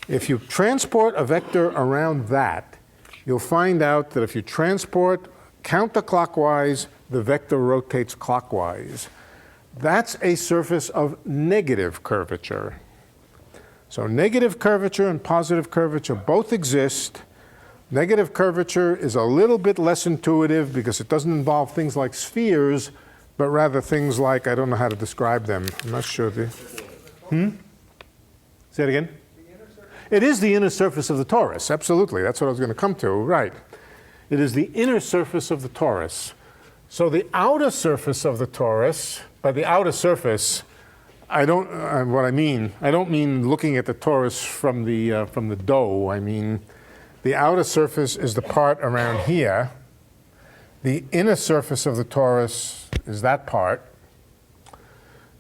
If you transport a vector around that, you'll find out that if you transport counterclockwise, the vector rotates clockwise. That's a surface of negative curvature. So negative curvature and positive curvature both exist. Negative curvature is a little bit less intuitive because it doesn't involve things like spheres, but rather things like, I don't know how to describe them. I'm not sure. Say it again? It is the inner surface of the torus, absolutely. That's what I was going to come to, right. It is the inner surface of the torus. So the outer surface of the torus, by the outer surface, I don't mean looking at the torus from the dough. I mean the outer surface is the part around here. The inner surface of the torus is that part.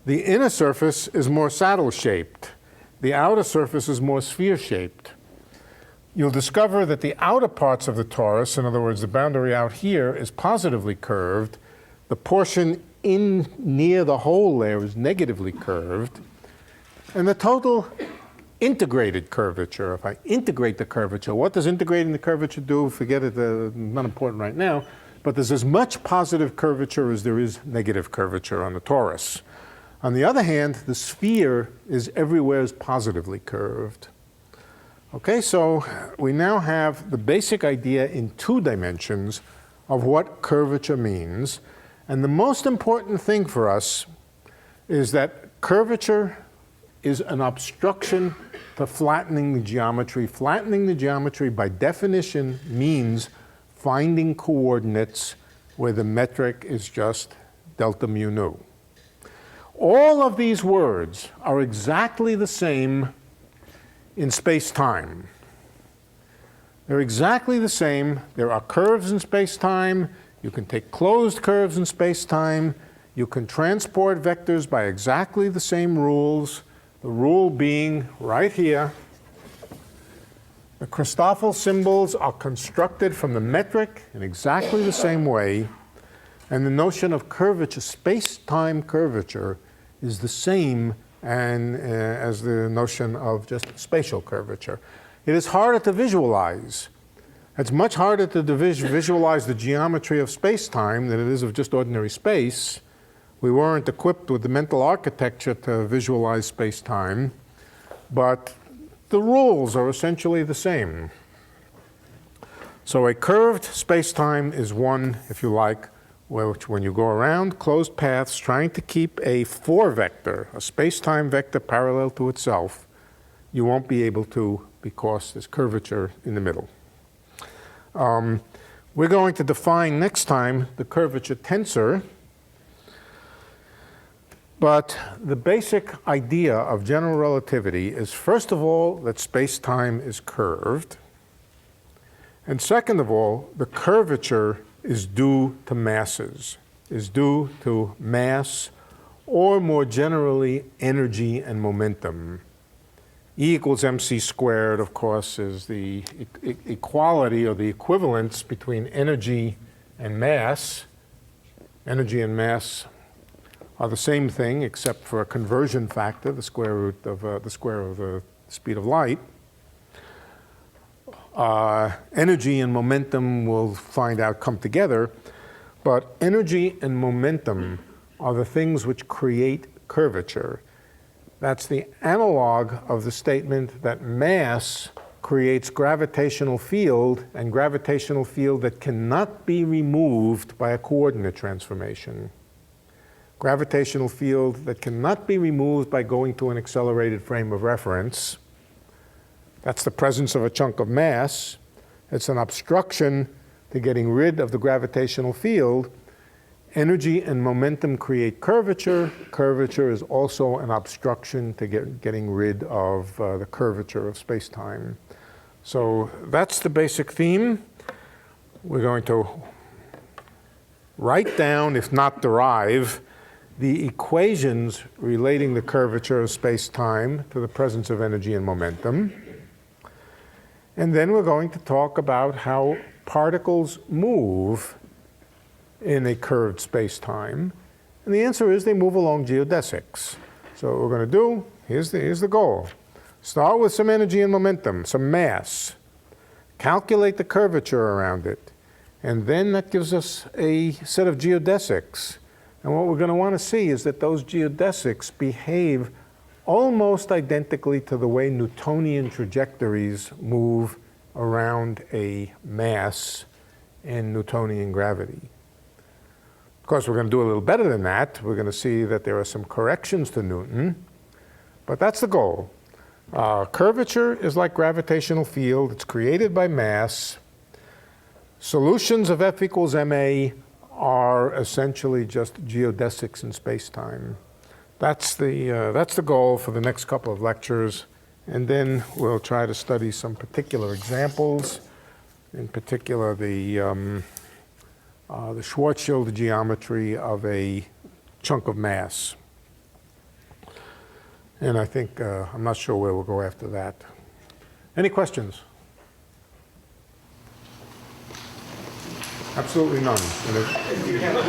The inner surface is more saddle-shaped. The outer surface is more sphere-shaped. You'll discover that the outer parts of the torus, in other words, the boundary out here, is positively curved. The portion in near the hole there is negatively curved. And the total integrated curvature, if I integrate the curvature, what does integrating the curvature do? Forget it, not important right now. But there's as much positive curvature as there is negative curvature on the torus. On the other hand, the sphere is everywhere as positively curved. Okay, so we now have the basic idea in 2 dimensions of what curvature means. And the most important thing for us is that curvature is an obstruction to flattening the geometry. Flattening the geometry, by definition, means finding coordinates where the metric is just delta mu nu. All of these words are exactly the same in space-time. They're exactly the same. There are curves in space-time. You can take closed curves in space-time. You can transport vectors by exactly the same rules. The rule being right here. The Christoffel symbols are constructed from the metric in exactly the same way. And the notion of curvature, space-time curvature, is the same as the notion of just spatial curvature. It is harder to visualize. It's much harder to visualize the geometry of space-time than it is of just ordinary space. We weren't equipped with the mental architecture to visualize space-time, but the rules are essentially the same. So a curved space-time is one, if you like, which when you go around closed paths trying to keep a 4-vector, a space-time vector parallel to itself, you won't be able to because there's curvature in the middle. We're going to define next time the curvature tensor. But the basic idea of general relativity is, first of all, that space-time is curved. And second of all, the curvature is due to masses, is due to mass, or more generally, energy and momentum. E equals mc squared, of course, is the equality or the equivalence between energy and mass. Energy and mass are the same thing, except for a conversion factor, the square root of the speed of light. Energy and momentum, we'll find out, come together. But energy and momentum are the things which create curvature. That's the analog of the statement that mass creates gravitational field, and gravitational field that cannot be removed by a coordinate transformation. Gravitational field that cannot be removed by going to an accelerated frame of reference. That's the presence of a chunk of mass. It's an obstruction to getting rid of the gravitational field. Energy and momentum create curvature. Curvature is also an obstruction to getting rid of the curvature of space-time. So that's the basic theme. We're going to write down, if not derive, the equations relating the curvature of space-time to the presence of energy and momentum. And then we're going to talk about how particles move in a curved space-time. And the answer is they move along geodesics. So what we're going to do, here's the goal. Start with some energy and momentum, some mass. Calculate the curvature around it. And then that gives us a set of geodesics. And what we're going to want to see is that those geodesics behave almost identically to the way Newtonian trajectories move around a mass in Newtonian gravity. Of course, we're going to do a little better than that. We're going to see that there are some corrections to Newton. But that's the goal. Curvature is like gravitational field. It's created by mass. Solutions of F equals ma are essentially just geodesics in space-time. That's the goal for the next couple of lectures. And then we'll try to study some particular examples, in particular the Schwarzschild geometry of a chunk of mass. And I think, I'm not sure where we'll go after that. Any questions? Absolutely none. If you have a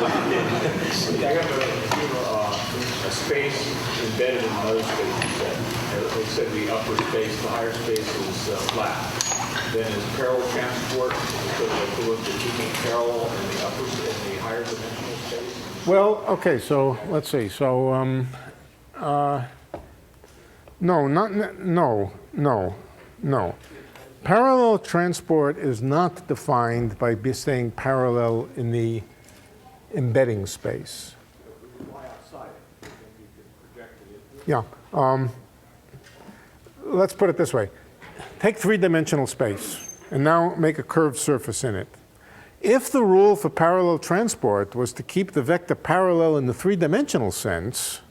space embedded in another space, they said the upper space, the higher space is flat. Then is parallel transport, so the equivalent to keeping parallel in the upper, in the higher dimensional space? Well, okay, so let's see. So, no. Parallel transport is not defined by staying parallel in the embedding space. Yeah. let's put it this way. Take three-dimensional space, and now make a curved surface in it. If the rule for parallel transport was to keep the vector parallel in the three-dimensional sense,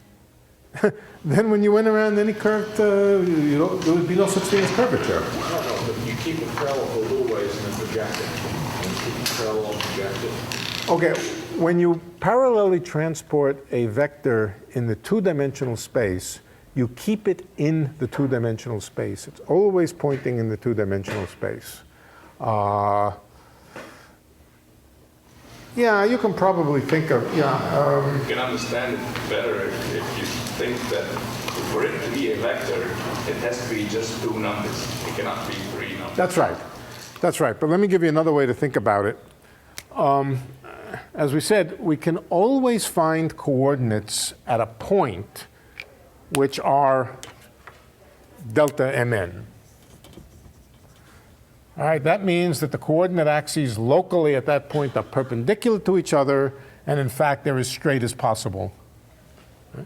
then when you went around any curved, there would be no such thing as curvature. No, but you keep it parallel for a little ways and then project it. And keep it parallel and project it. Okay, when you parallelly transport a vector in the two-dimensional space, you keep it in the two-dimensional space. It's always pointing in the two-dimensional space. Yeah, you can probably think of, You can understand it better if you think that for it to be a vector, it has to be just two numbers. It cannot be three numbers. That's right. That's right. But let me give you another way to think about it. As we said, we can always find coordinates at a point which are delta mn. All right, that means that the coordinate axes locally at that point are perpendicular to each other, and in fact, they're as straight as possible. Right?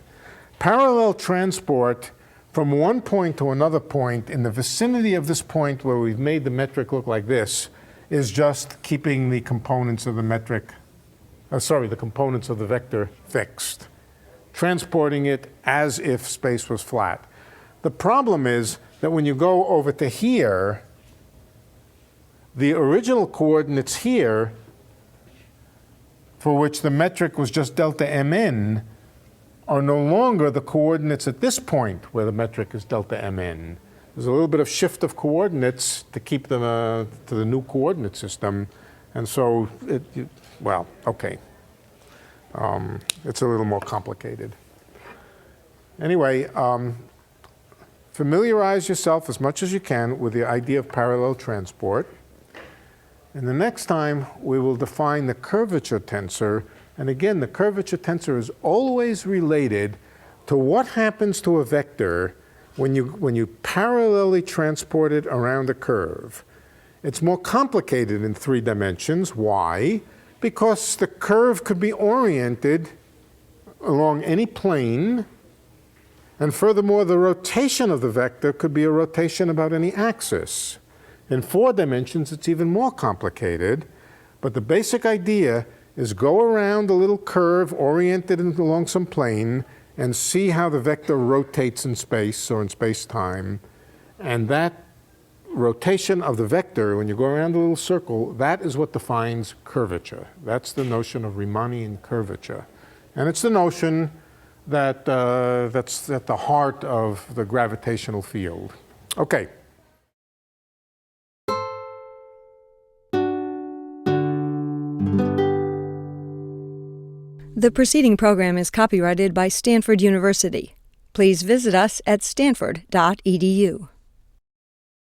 Parallel transport from one point to another point in the vicinity of this point where we've made the metric look like this is just keeping the components of the metric, the components of the vector fixed, transporting it as if space was flat. The problem is that when you go over to here, the original coordinates here, for which the metric was just delta mn, are no longer the coordinates at this point where the metric is delta mn. There's a little bit of shift of coordinates to keep them to the new coordinate system. And so, well, okay. It's a little more complicated. Anyway, familiarize yourself as much as you can with the idea of parallel transport. And the next time, we will define the curvature tensor. And again, the curvature tensor is always related to what happens to a vector when you parallelly transport it around a curve. It's more complicated in 3 dimensions. Why? Because the curve could be oriented along any plane. And furthermore, the rotation of the vector could be a rotation about any axis. In 4 dimensions, it's even more complicated, but the basic idea is go around a little curve oriented along some plane and see how the vector rotates in space or in space-time. And that rotation of the vector, when you go around a little circle, that is what defines curvature. That's the notion of Riemannian curvature. And it's the notion that that's at the heart of the gravitational field. Okay. The preceding program is copyrighted by Stanford University. Please visit us at stanford.edu.